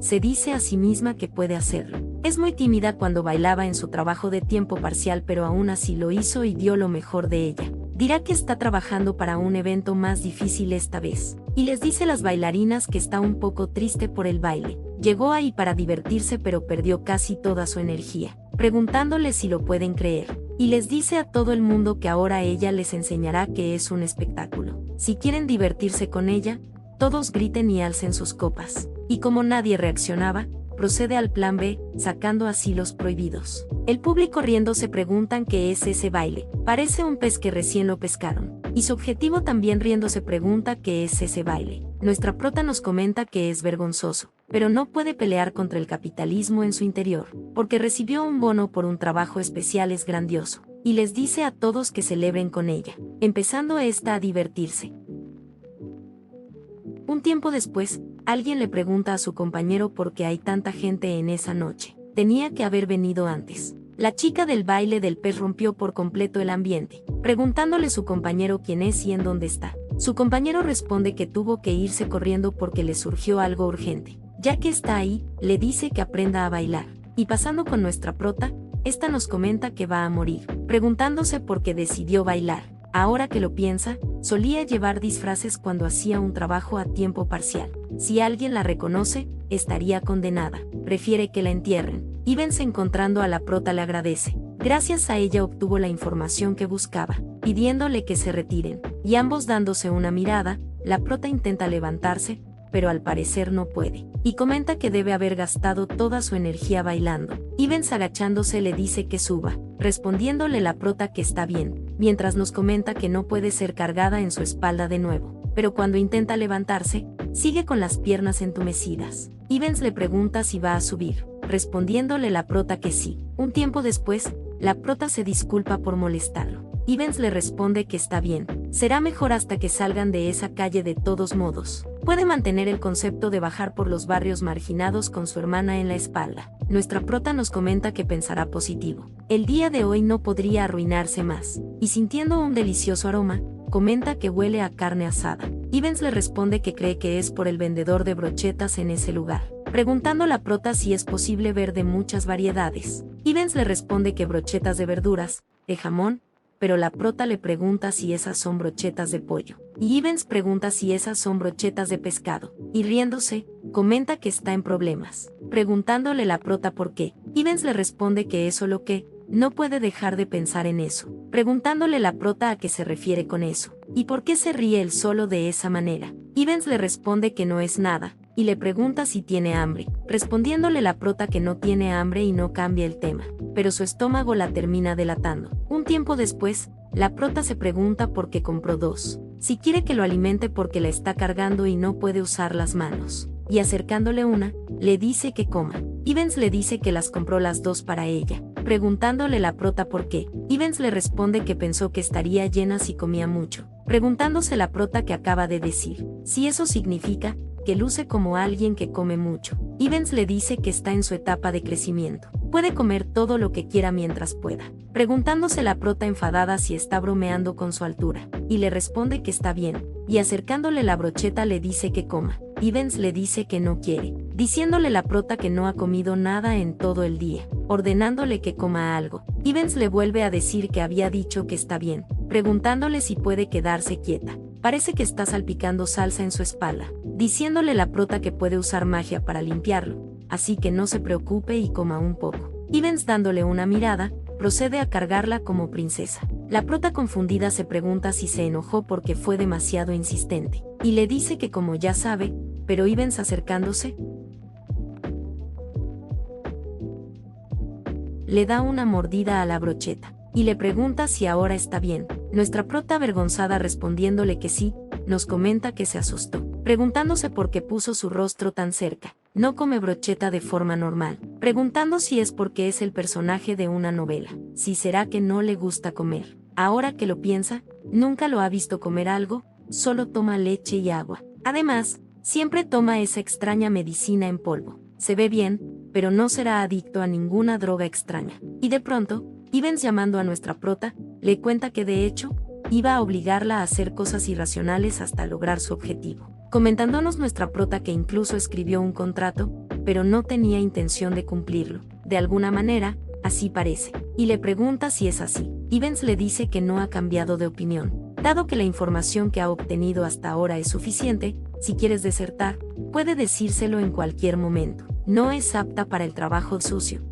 se dice a sí misma que puede hacerlo. Es muy tímida cuando bailaba en su trabajo de tiempo parcial, pero aún así lo hizo y dio lo mejor de ella. Dirá que está trabajando para un evento más difícil esta vez, y les dice a las bailarinas que está un poco triste por el baile. Llegó ahí para divertirse pero perdió casi toda su energía, preguntándoles si lo pueden creer, y les dice a todo el mundo que ahora ella les enseñará que es un espectáculo. Si quieren divertirse con ella, todos griten y alcen sus copas. Y como nadie reaccionaba, procede al plan B, sacando así los prohibidos. El público riendo se preguntan qué es ese baile. Parece un pez que recién lo pescaron. Y su objetivo también riendo se pregunta qué es ese baile. Nuestra prota nos comenta que es vergonzoso, pero no puede pelear contra el capitalismo en su interior, porque recibió un bono por un trabajo especial es grandioso. Y les dice a todos que celebren con ella, empezando esta a divertirse. Un tiempo después, alguien le pregunta a su compañero por qué hay tanta gente en esa noche. Tenía que haber venido antes. La chica del baile del pez rompió por completo el ambiente, preguntándole a su compañero quién es y en dónde está. Su compañero responde que tuvo que irse corriendo porque le surgió algo urgente. Ya que está ahí, le dice que aprenda a bailar. Y pasando con nuestra prota, esta nos comenta que va a morir, preguntándose por qué decidió bailar. Ahora que lo piensa, solía llevar disfraces cuando hacía un trabajo a tiempo parcial. Si alguien la reconoce, estaría condenada. Prefiere que la entierren. Ivens encontrando a la prota le agradece. Gracias a ella obtuvo la información que buscaba, pidiéndole que se retiren. Y ambos dándose una mirada, la prota intenta levantarse, pero al parecer no puede. Y comenta que debe haber gastado toda su energía bailando. Ivens agachándose le dice que suba, respondiéndole la prota que está bien, mientras nos comenta que no puede ser cargada en su espalda de nuevo. Pero cuando intenta levantarse, sigue con las piernas entumecidas. Ivens le pregunta si va a subir, respondiéndole la prota que sí. Un tiempo después, la prota se disculpa por molestarlo. Ivens le responde que está bien, será mejor hasta que salgan de esa calle de todos modos. Puede mantener el concepto de bajar por los barrios marginados con su hermana en la espalda. Nuestra prota nos comenta que pensará positivo. El día de hoy no podría arruinarse más. Y sintiendo un delicioso aroma, comenta que huele a carne asada. Ivens le responde que cree que es por el vendedor de brochetas en ese lugar, preguntando a la prota si es posible ver de muchas variedades. Ivens le responde que brochetas de verduras, de jamón, pero la prota le pregunta si esas son brochetas de pollo. Y Ivens pregunta si esas son brochetas de pescado. Y riéndose, comenta que está en problemas. Preguntándole la prota por qué, Ivens le responde que eso lo que, no puede dejar de pensar en eso. Preguntándole la prota a qué se refiere con eso. ¿Y por qué se ríe él solo de esa manera? Ivens le responde que no es nada, y le pregunta si tiene hambre, respondiéndole la prota que no tiene hambre y no cambia el tema, pero su estómago la termina delatando. Un tiempo después, la prota se pregunta por qué compró dos. Si quiere que lo alimente porque la está cargando y no puede usar las manos. Y acercándole una, le dice que coma. Ivens le dice que las compró las dos para ella, preguntándole la prota por qué. Ivens le responde que pensó que estaría llena si comía mucho, preguntándose la prota que acaba de decir, si eso significa que luce como alguien que come mucho. Ivens le dice que está en su etapa de crecimiento. Puede comer todo lo que quiera mientras pueda, preguntándose la prota enfadada si está bromeando con su altura, y le responde que está bien, y acercándole la brocheta le dice que coma. Ivens le dice que no quiere, diciéndole la prota que no ha comido nada en todo el día, ordenándole que coma algo. Ivens le vuelve a decir que había dicho que está bien, preguntándole si puede quedarse quieta. Parece que está salpicando salsa en su espalda, diciéndole la prota que puede usar magia para limpiarlo, así que no se preocupe y coma un poco. Ivens, dándole una mirada, procede a cargarla como princesa. La prota confundida se pregunta si se enojó porque fue demasiado insistente, y le dice que como ya sabe, pero Ivens, acercándose, le da una mordida a la brocheta, y le pregunta si ahora está bien. Nuestra prota, avergonzada, respondiéndole que sí, nos comenta que se asustó, preguntándose por qué puso su rostro tan cerca. No come brocheta de forma normal, preguntando si es porque es el personaje de una novela, si será que no le gusta comer. Ahora que lo piensa, nunca lo ha visto comer algo, solo toma leche y agua. Además, siempre toma esa extraña medicina en polvo. Se ve bien, pero no será adicto a ninguna droga extraña. Y de pronto, Ivens, llamando a nuestra prota, le cuenta que de hecho, iba a obligarla a hacer cosas irracionales hasta lograr su objetivo, comentándonos nuestra prota que incluso escribió un contrato, pero no tenía intención de cumplirlo. De alguna manera, así parece, y le pregunta si es así. Ivens le dice que no ha cambiado de opinión, dado que la información que ha obtenido hasta ahora es suficiente. Si quieres desertar, puede decírselo en cualquier momento. No es apta para el trabajo sucio.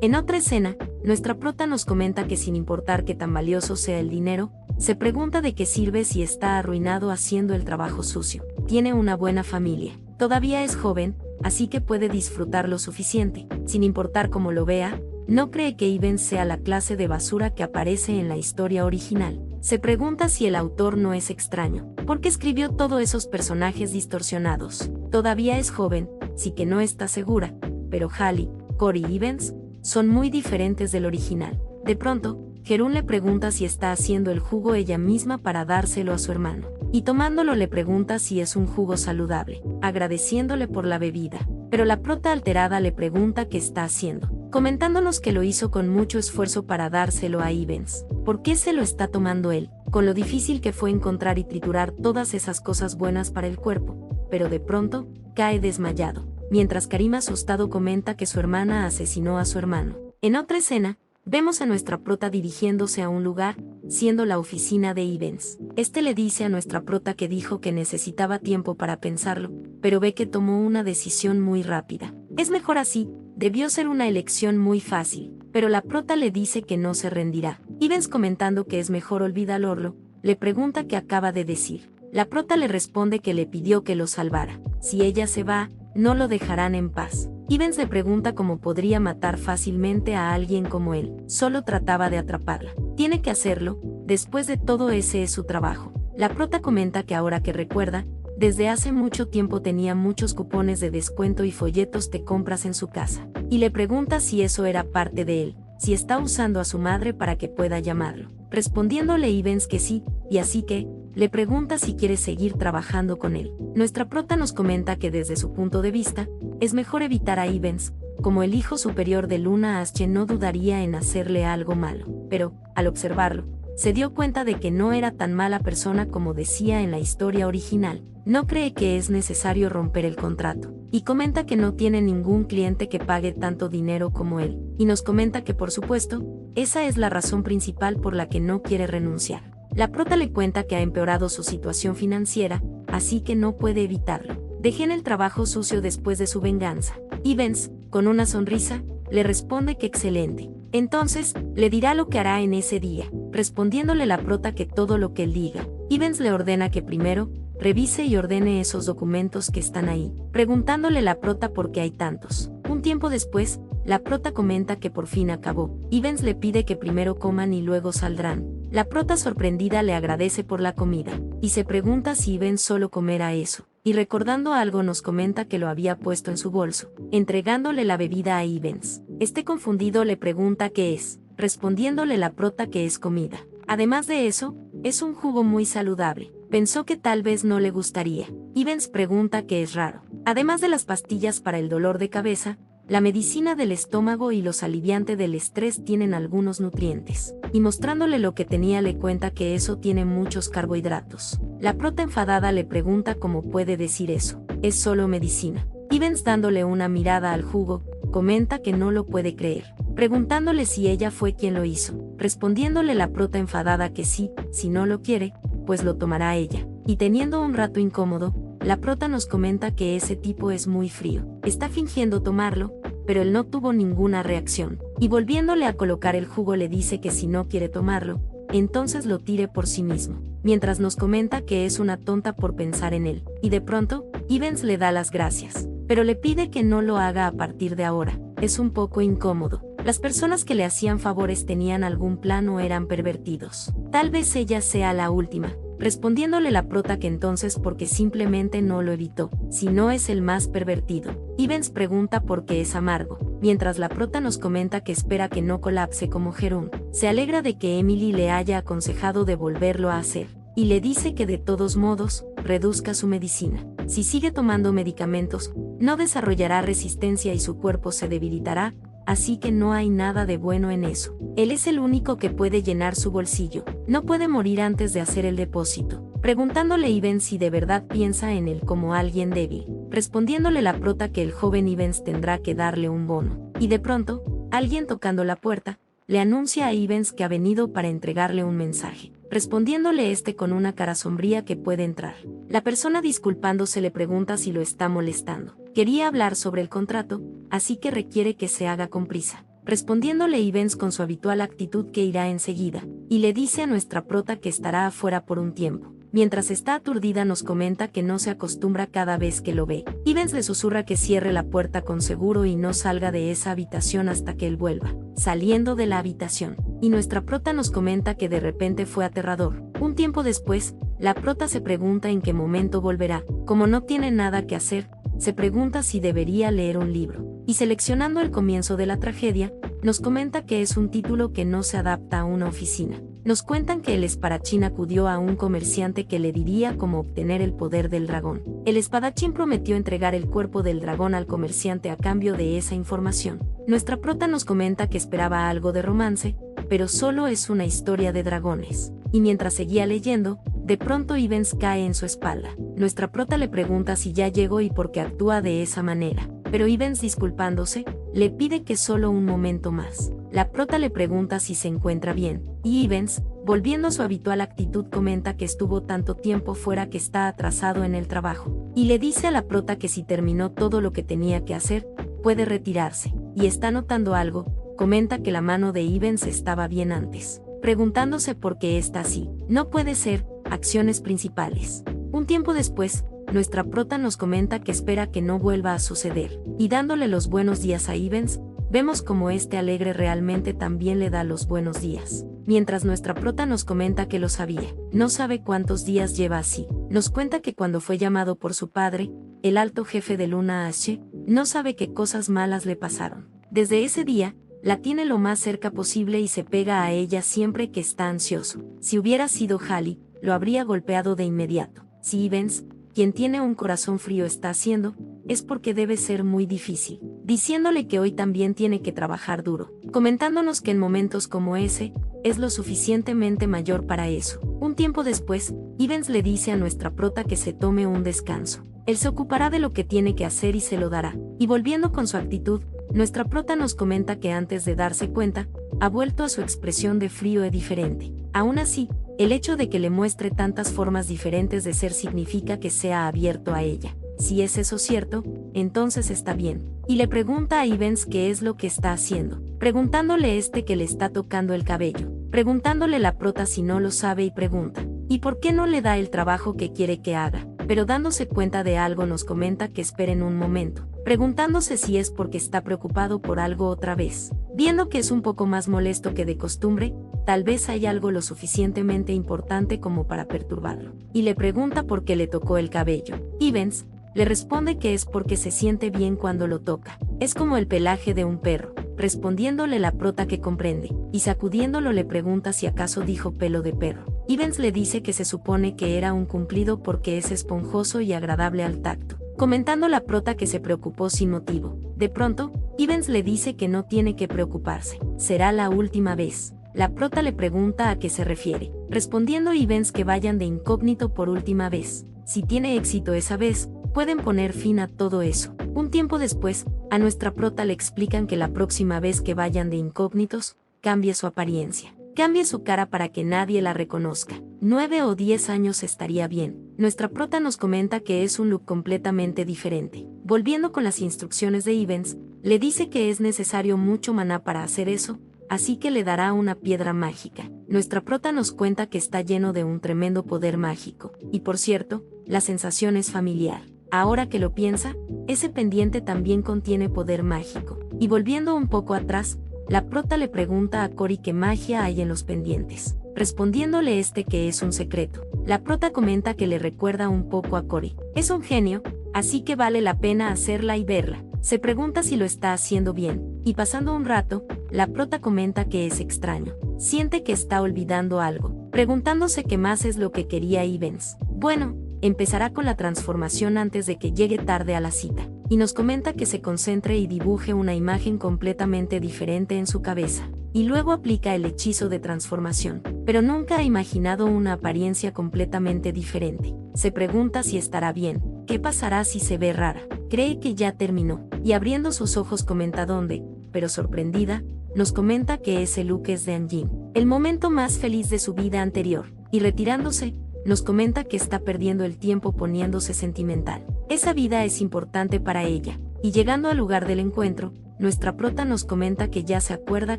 En otra escena, nuestra prota nos comenta que sin importar qué tan valioso sea el dinero, se pregunta de qué sirve si está arruinado haciendo el trabajo sucio. Tiene una buena familia, todavía es joven, así que puede disfrutar lo suficiente. Sin importar cómo lo vea, no cree que Ivens sea la clase de basura que aparece en la historia original. Se pregunta si el autor no es extraño, porque escribió todos esos personajes distorsionados. Todavía es joven, sí que no está segura, pero Hallie, Cory y Ivens son muy diferentes del original. De pronto, Jerún le pregunta si está haciendo el jugo ella misma para dárselo a su hermano, y tomándolo le pregunta si es un jugo saludable, agradeciéndole por la bebida. Pero la prota, alterada, le pregunta qué está haciendo, comentándonos que lo hizo con mucho esfuerzo para dárselo a Ivens. ¿Por qué se lo está tomando él? Con lo difícil que fue encontrar y triturar todas esas cosas buenas para el cuerpo. Pero de pronto, cae desmayado, mientras Karim, asustado, comenta que su hermana asesinó a su hermano. En otra escena, vemos a nuestra prota dirigiéndose a un lugar, siendo la oficina de Ivens. Este le dice a nuestra prota que dijo que necesitaba tiempo para pensarlo, pero ve que tomó una decisión muy rápida. Es mejor así, debió ser una elección muy fácil, pero la prota le dice que no se rendirá. Ivens, comentando que es mejor olvidarlo, le pregunta qué acaba de decir. La prota le responde que le pidió que lo salvara. Si ella se va, no lo dejarán en paz. Ivens le pregunta cómo podría matar fácilmente a alguien como él. Solo trataba de atraparla. Tiene que hacerlo, después de todo ese es su trabajo. La prota comenta que ahora que recuerda, desde hace mucho tiempo tenía muchos cupones de descuento y folletos de compras en su casa. Y le pregunta si eso era parte de él, si está usando a su madre para que pueda llamarlo. Respondiéndole Ivens que sí, y así que, le pregunta si quiere seguir trabajando con él. Nuestra prota nos comenta que desde su punto de vista, es mejor evitar a Ivens. Como el hijo superior de Luna Asche, no dudaría en hacerle algo malo, pero, al observarlo, se dio cuenta de que no era tan mala persona como decía en la historia original. No cree que es necesario romper el contrato, y comenta que no tiene ningún cliente que pague tanto dinero como él, y nos comenta que por supuesto, esa es la razón principal por la que no quiere renunciar. La prota le cuenta que ha empeorado su situación financiera, así que no puede evitarlo. Dejen el trabajo sucio después de su venganza. Ivens, con una sonrisa, le responde que excelente. Entonces, le dirá lo que hará en ese día, respondiéndole la prota que todo lo que él diga. Ivens le ordena que primero, revise y ordene esos documentos que están ahí, preguntándole la prota por qué hay tantos. Un tiempo después, la prota comenta que por fin acabó. Ivens le pide que primero coman y luego saldrán. La prota, sorprendida, le agradece por la comida, y se pregunta si Ivens solo comerá eso. Y recordando algo nos comenta que lo había puesto en su bolso, entregándole la bebida a Ivens. Este, confundido, le pregunta qué es, respondiéndole la prota que es comida. Además de eso, es un jugo muy saludable. pensó que tal vez no le gustaría. Ivens pregunta qué es raro. Además de las pastillas para el dolor de cabeza, la medicina del estómago y los aliviantes del estrés tienen algunos nutrientes. Y mostrándole lo que tenía le cuenta que eso tiene muchos carbohidratos. La prota enfadada le pregunta cómo puede decir eso. Es solo medicina. Ivens dándole una mirada al jugo, comenta que no lo puede creer. Preguntándole si ella fue quien lo hizo. Respondiéndole la prota enfadada que sí, si no lo quiere, pues lo tomará ella. Y teniendo un rato incómodo, la prota nos comenta que ese tipo es muy frío. Está fingiendo tomarlo, pero él no tuvo ninguna reacción. Y volviéndole a colocar el jugo le dice que si no quiere tomarlo, entonces lo tire por sí mismo. Mientras nos comenta que es una tonta por pensar en él. Y de pronto, Ivens le da las gracias. Pero le pide que no lo haga a partir de ahora. Es un poco incómodo. Las personas que le hacían favores tenían algún plan o eran pervertidos. Tal vez ella sea la última. Respondiéndole la prota que entonces porque simplemente no lo evitó, si no es el más pervertido. Ivens pregunta por qué es amargo, mientras la prota nos comenta que espera que no colapse como Jerún. Se alegra de que Emily le haya aconsejado de volverlo a hacer, y le dice que de todos modos, reduzca su medicina. Si sigue tomando medicamentos, no desarrollará resistencia y su cuerpo se debilitará, así que no hay nada de bueno en eso. Él es el único que puede llenar su bolsillo. No puede morir antes de hacer el depósito. Preguntándole Ivens si de verdad piensa en él como alguien débil. Respondiéndole la prota que el joven Ivens tendrá que darle un bono. Y de pronto, alguien tocando la puerta, le anuncia a Ivens que ha venido para entregarle un mensaje. Respondiéndole este con una cara sombría que puede entrar. La persona disculpándose le pregunta si lo está molestando. Quería hablar sobre el contrato, así que requiere que se haga con prisa. Respondiéndole Ivens con su habitual actitud que irá enseguida, y le dice a nuestra prota que estará afuera por un tiempo. Mientras está aturdida nos comenta que no se acostumbra cada vez que lo ve. Ivens le susurra que cierre la puerta con seguro y no salga de esa habitación hasta que él vuelva. Saliendo de la habitación, y nuestra prota nos comenta que de repente fue aterrador. Un tiempo después, la prota se pregunta en qué momento volverá. Como no tiene nada que hacer, se pregunta si debería leer un libro. Y seleccionando el comienzo de la tragedia, nos comenta que es un título que no se adapta a una oficina. Nos cuentan que el espadachín acudió a un comerciante que le diría cómo obtener el poder del dragón. El espadachín prometió entregar el cuerpo del dragón al comerciante a cambio de esa información. Nuestra prota nos comenta que esperaba algo de romance, pero solo es una historia de dragones. Y mientras seguía leyendo, de pronto Ivens cae en su espalda. Nuestra prota le pregunta si ya llegó y por qué actúa de esa manera. Pero Ivens, disculpándose, le pide que solo un momento más. La prota le pregunta si se encuentra bien, y Ivens, volviendo a su habitual actitud, comenta que estuvo tanto tiempo fuera que está atrasado en el trabajo. Y le dice a la prota que si terminó todo lo que tenía que hacer, puede retirarse. Y está notando algo, comenta que la mano de Ivens estaba bien antes. Preguntándose por qué está así. No puede ser, acciones principales. Un tiempo después, nuestra prota nos comenta que espera que no vuelva a suceder. Y dándole los buenos días a Ivens, vemos como este alegre realmente también le da los buenos días. Mientras nuestra prota nos comenta que lo sabía. No sabe cuántos días lleva así. Nos cuenta que cuando fue llamado por su padre, el alto jefe de Luna Ashe, no sabe qué cosas malas le pasaron. Desde ese día, la tiene lo más cerca posible y se pega a ella siempre que está ansioso. Si hubiera sido Halley, lo habría golpeado de inmediato. Si Ivens, quien tiene un corazón frío, está haciendo, es porque debe ser muy difícil. Diciéndole que hoy también tiene que trabajar duro. Comentándonos que en momentos como ese, es lo suficientemente mayor para eso. Un tiempo después, Ivens le dice a nuestra prota que se tome un descanso. Él se ocupará de lo que tiene que hacer y se lo dará. Y volviendo con su actitud, nuestra prota nos comenta que antes de darse cuenta, ha vuelto a su expresión de frío e diferente. Aún así, el hecho de que le muestre tantas formas diferentes de ser significa que sea abierto a ella. Si es eso cierto, entonces está bien. Y le pregunta a Ivens qué es lo que está haciendo. Preguntándole que le está tocando el cabello. Preguntándole la prota si no lo sabe y pregunta, ¿y por qué no le da el trabajo que quiere que haga? Pero dándose cuenta de algo nos comenta que esperen un momento. Preguntándose si es porque está preocupado por algo otra vez. Viendo que es un poco más molesto que de costumbre, tal vez hay algo lo suficientemente importante como para perturbarlo. Y le pregunta por qué le tocó el cabello. Ivens le responde que es porque se siente bien cuando lo toca. Es como el pelaje de un perro. Respondiéndole la prota que comprende, y sacudiéndolo le pregunta si acaso dijo pelo de perro. Ivens le dice que se supone que era un cumplido porque es esponjoso y agradable al tacto, comentando la prota que se preocupó sin motivo. De pronto, Ivens le dice que no tiene que preocuparse, será la última vez. La prota le pregunta a qué se refiere, respondiendo Ivens que vayan de incógnito por última vez. Si tiene éxito esa vez, pueden poner fin a todo eso. Un tiempo después, a nuestra prota le explican que la próxima vez que vayan de incógnitos, cambie su apariencia. Cambie su cara para que nadie la reconozca. 9 o 10 años estaría bien. Nuestra prota nos comenta que es un look completamente diferente. Volviendo con las instrucciones de Ivens, le dice que es necesario mucho maná para hacer eso, así que le dará una piedra mágica. Nuestra prota nos cuenta que está lleno de un tremendo poder mágico, y por cierto, la sensación es familiar. Ahora que lo piensa, ese pendiente también contiene poder mágico. Y volviendo un poco atrás, la prota le pregunta a Cory qué magia hay en los pendientes, respondiéndole que es un secreto. La prota comenta que le recuerda un poco a Cory. Es un genio, así que vale la pena hacerla y verla. Se pregunta si lo está haciendo bien, y pasando un rato, la prota comenta que es extraño. Siente que está olvidando algo, preguntándose qué más es lo que quería Ivens. Bueno, empezará con la transformación antes de que llegue tarde a la cita, y nos comenta que se concentre y dibuje una imagen completamente diferente en su cabeza, y luego aplica el hechizo de transformación, pero nunca ha imaginado una apariencia completamente diferente. Se pregunta si estará bien, qué pasará si se ve rara, cree que ya terminó, y abriendo sus ojos comenta dónde, pero sorprendida, nos comenta que ese look es de Anjin, el momento más feliz de su vida anterior, y retirándose, nos comenta que está perdiendo el tiempo poniéndose sentimental. Esa vida es importante para ella, y llegando al lugar del encuentro, nuestra prota nos comenta que ya se acuerda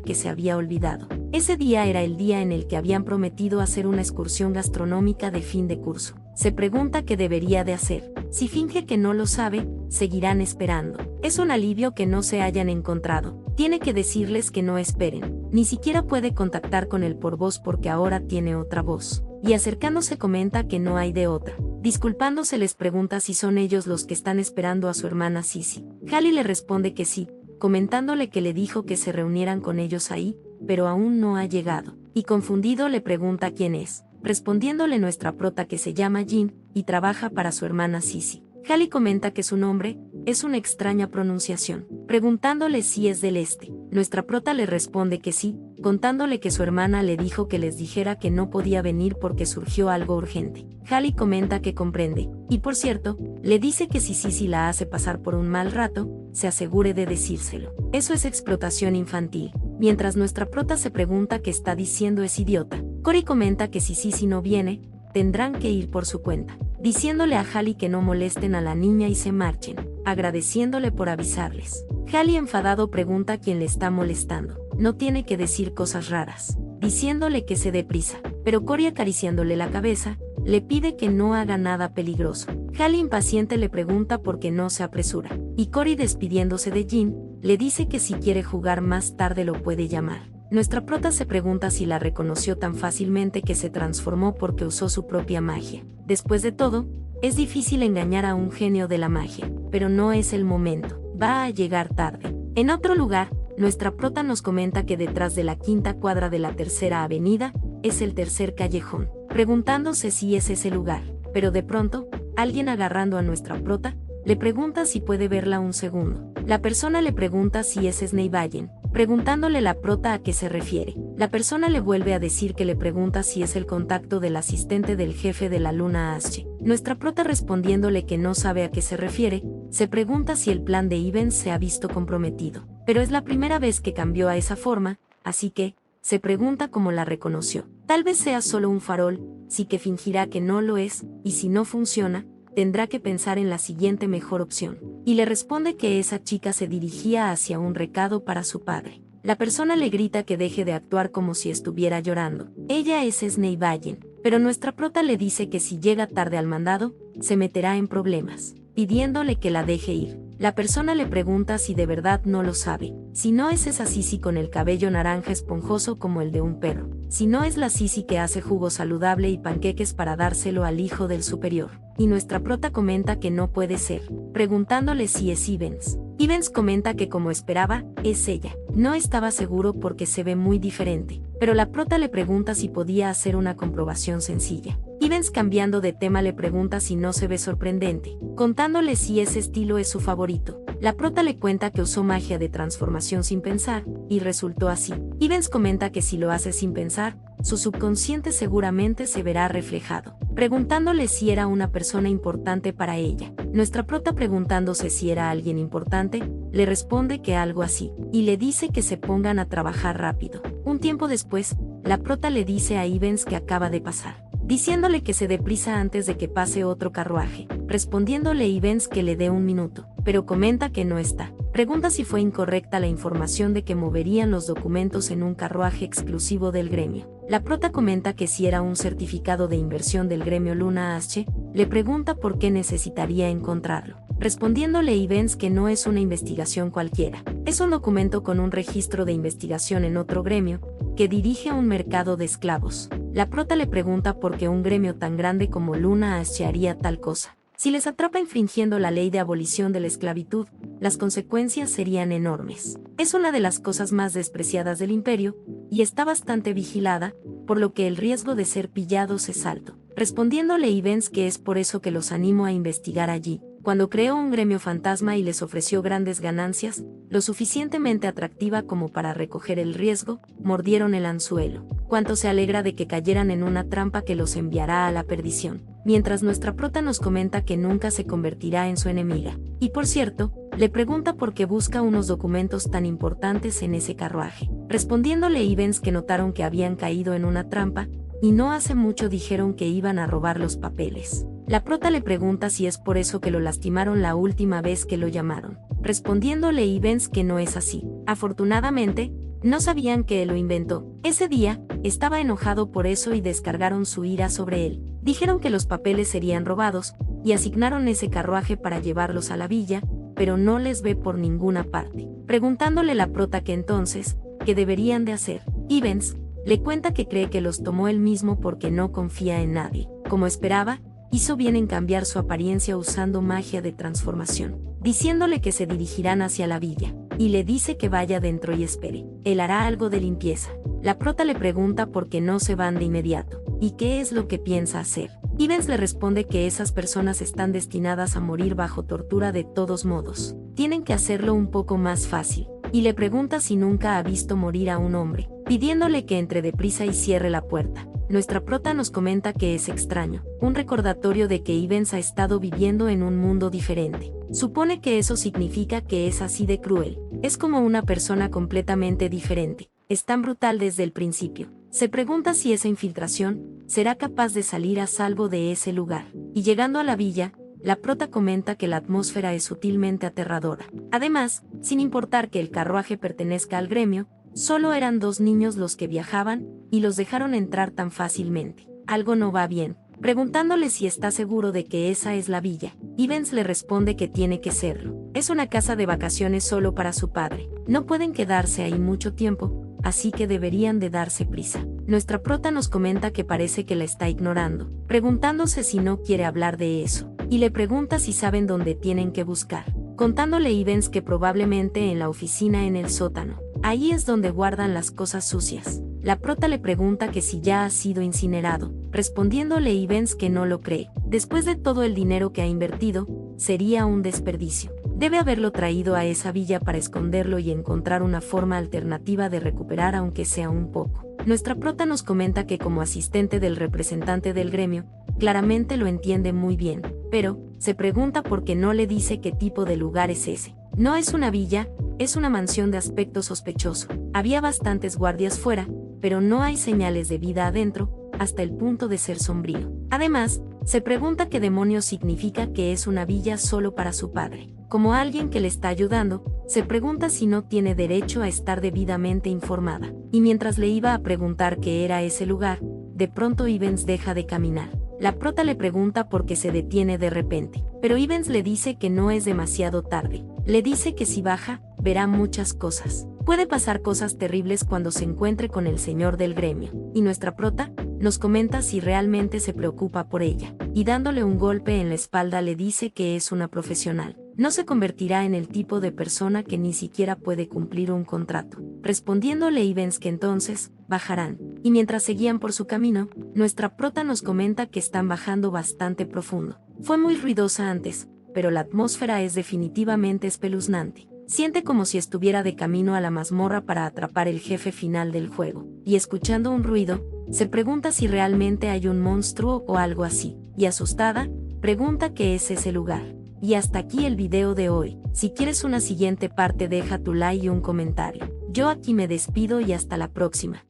que se había olvidado. Ese día era el día en el que habían prometido hacer una excursión gastronómica de fin de curso. Se pregunta qué debería de hacer. Si finge que no lo sabe, seguirán esperando. Es un alivio que no se hayan encontrado. Tiene que decirles que no esperen. Ni siquiera puede contactar con él por voz porque ahora tiene otra voz. Y acercándose comenta que no hay de otra. Disculpándose les pregunta si son ellos los que están esperando a su hermana Sissy. Hallie le responde que sí, comentándole que le dijo que se reunieran con ellos ahí, pero aún no ha llegado. Y confundido le pregunta quién es, respondiéndole nuestra prota que se llama Jin, y trabaja para su hermana Sissy. Hallie comenta que su nombre es una extraña pronunciación, preguntándole si es del este. Nuestra prota le responde que sí, contándole que su hermana le dijo que les dijera que no podía venir porque surgió algo urgente. Hallie comenta que comprende, y por cierto, le dice que si Sissy la hace pasar por un mal rato, se asegure de decírselo. Eso es explotación infantil. Mientras nuestra prota se pregunta qué está diciendo ese idiota, Cory comenta que si Sissy no viene, tendrán que ir por su cuenta, diciéndole a Hallie que no molesten a la niña y se marchen, agradeciéndole por avisarles. Hallie enfadado pregunta quién le está molestando. No tiene que decir cosas raras, diciéndole que se dé prisa, pero Cory acariciándole la cabeza, le pide que no haga nada peligroso. Hallie impaciente le pregunta por qué no se apresura, y Cory despidiéndose de Jin, le dice que si quiere jugar más tarde lo puede llamar. Nuestra prota se pregunta si la reconoció tan fácilmente que se transformó porque usó su propia magia. Después de todo, es difícil engañar a un genio de la magia, pero no es el momento, va a llegar tarde. En otro lugar, nuestra prota nos comenta que detrás de la quinta cuadra de la tercera avenida, es el tercer callejón, preguntándose si es ese lugar, pero de pronto, alguien agarrando a nuestra prota, le pregunta si puede verla un segundo. La persona le pregunta si es Sneyballen, preguntándole la prota a qué se refiere. La persona le vuelve a decir que le pregunta si es el contacto del asistente del jefe de la luna Asche. Nuestra prota respondiéndole que no sabe a qué se refiere, se pregunta si el plan de Ivens se ha visto comprometido. Pero es la primera vez que cambió a esa forma, así que, se pregunta cómo la reconoció. Tal vez sea solo un farol, sí que fingirá que no lo es, y si no funciona, tendrá que pensar en la siguiente mejor opción. Y le responde que esa chica se dirigía hacia un recado para su padre. La persona le grita que deje de actuar como si estuviera llorando. Ella es Sneyballen, pero nuestra prota le dice que si llega tarde al mandado, se meterá en problemas, pidiéndole que la deje ir. La persona le pregunta si de verdad no lo sabe, si no es esa Sissy con el cabello naranja esponjoso como el de un perro, si no es la Sissy que hace jugo saludable y panqueques para dárselo al hijo del superior. Y nuestra prota comenta que no puede ser, preguntándole si es Ivens. Ivens comenta que como esperaba, es ella. No estaba seguro porque se ve muy diferente, pero la prota le pregunta si podía hacer una comprobación sencilla. Ivens, cambiando de tema, le pregunta si no se ve sorprendente, contándole si ese estilo es su favorito. La prota le cuenta que usó magia de transformación sin pensar, y resultó así. Ivens comenta que si lo hace sin pensar, su subconsciente seguramente se verá reflejado, preguntándole si era una persona importante para ella. Nuestra prota, preguntándose si era alguien importante, le responde que algo así, y le dice que se pongan a trabajar rápido. Un tiempo después, la prota le dice a Ivens que acaba de pasar, diciéndole que se dé prisa antes de que pase otro carruaje, respondiéndole Ivens que le dé un minuto, pero comenta que no está. Pregunta si fue incorrecta la información de que moverían los documentos en un carruaje exclusivo del gremio. La prota comenta que si era un certificado de inversión del gremio Luna Asche, le pregunta por qué necesitaría encontrarlo, respondiéndole Ivens que no es una investigación cualquiera, es un documento con un registro de investigación en otro gremio, que dirige un mercado de esclavos. La prota le pregunta por qué un gremio tan grande como Luna Asche haría tal cosa. Si les atrapa infringiendo la ley de abolición de la esclavitud, las consecuencias serían enormes. Es una de las cosas más despreciadas del imperio, y está bastante vigilada, por lo que el riesgo de ser pillados es alto. Respondiéndole Ivens que es por eso que los animo a investigar allí. Cuando creó un gremio fantasma y les ofreció grandes ganancias, lo suficientemente atractiva como para recoger el riesgo, mordieron el anzuelo. Cuánto se alegra de que cayeran en una trampa que los enviará a la perdición. Mientras nuestra prota nos comenta que nunca se convertirá en su enemiga. Y por cierto, le pregunta por qué busca unos documentos tan importantes en ese carruaje. Respondiéndole Ivens que notaron que habían caído en una trampa, y no hace mucho dijeron que iban a robar los papeles. La prota le pregunta si es por eso que lo lastimaron la última vez que lo llamaron, respondiéndole Ivens que no es así. Afortunadamente, no sabían que él lo inventó. Ese día, estaba enojado por eso y descargaron su ira sobre él. Dijeron que los papeles serían robados, y asignaron ese carruaje para llevarlos a la villa, pero no les ve por ninguna parte. Preguntándole la prota que entonces, ¿qué deberían de hacer? Ivens le cuenta que cree que los tomó él mismo porque no confía en nadie. Como esperaba, hizo bien en cambiar su apariencia usando magia de transformación, diciéndole que se dirigirán hacia la villa, y le dice que vaya dentro y espere. Él hará algo de limpieza. La prota le pregunta por qué no se van de inmediato, y qué es lo que piensa hacer. Ivens le responde que esas personas están destinadas a morir bajo tortura de todos modos. Tienen que hacerlo un poco más fácil. Y le pregunta si nunca ha visto morir a un hombre, pidiéndole que entre deprisa y cierre la puerta. Nuestra prota nos comenta que es extraño, un recordatorio de que Ivens ha estado viviendo en un mundo diferente. Supone que eso significa que es así de cruel, es como una persona completamente diferente, es tan brutal desde el principio. Se pregunta si esa infiltración será capaz de salir a salvo de ese lugar. Y llegando a la villa, la prota comenta que la atmósfera es sutilmente aterradora. Además, sin importar que el carruaje pertenezca al gremio, solo eran 2 niños los que viajaban, y los dejaron entrar tan fácilmente. Algo no va bien. Preguntándole si está seguro de que esa es la villa, Ivens le responde que tiene que serlo. Es una casa de vacaciones solo para su padre. No pueden quedarse ahí mucho tiempo, así que deberían de darse prisa. Nuestra prota nos comenta que parece que la está ignorando, preguntándose si no quiere hablar de eso, y le pregunta si saben dónde tienen que buscar, contándole Ivens que probablemente en la oficina en el sótano. Ahí es donde guardan las cosas sucias. La prota le pregunta que si ya ha sido incinerado, respondiéndole Ivens que no lo cree. Después de todo el dinero que ha invertido, sería un desperdicio. Debe haberlo traído a esa villa para esconderlo y encontrar una forma alternativa de recuperar aunque sea un poco. Nuestra prota nos comenta que como asistente del representante del gremio, claramente lo entiende muy bien, pero se pregunta por qué no le dice qué tipo de lugar es ese. No es una villa, es una mansión de aspecto sospechoso. Había bastantes guardias fuera, pero no hay señales de vida adentro, hasta el punto de ser sombrío. Además, se pregunta qué demonios significa que es una villa solo para su padre. Como alguien que le está ayudando, se pregunta si no tiene derecho a estar debidamente informada. Y mientras le iba a preguntar qué era ese lugar, de pronto Ivens deja de caminar. La prota le pregunta por qué se detiene de repente, pero Ivens le dice que no es demasiado tarde. Le dice que si baja, verá muchas cosas. Puede pasar cosas terribles cuando se encuentre con el señor del gremio. Y nuestra prota nos comenta si realmente se preocupa por ella, y dándole un golpe en la espalda le dice que es una profesional. No se convertirá en el tipo de persona que ni siquiera puede cumplir un contrato. respondiéndole Ivens que entonces bajarán. Y mientras seguían por su camino, nuestra prota nos comenta que están bajando bastante profundo. Fue muy ruidosa antes, pero la atmósfera es definitivamente espeluznante. Siente como si estuviera de camino a la mazmorra para atrapar el jefe final del juego, y escuchando un ruido, se pregunta si realmente hay un monstruo o algo así, y asustada, pregunta qué es ese lugar. Y hasta aquí el video de hoy. Si quieres una siguiente parte, deja tu like y un comentario. Yo aquí me despido y hasta la próxima.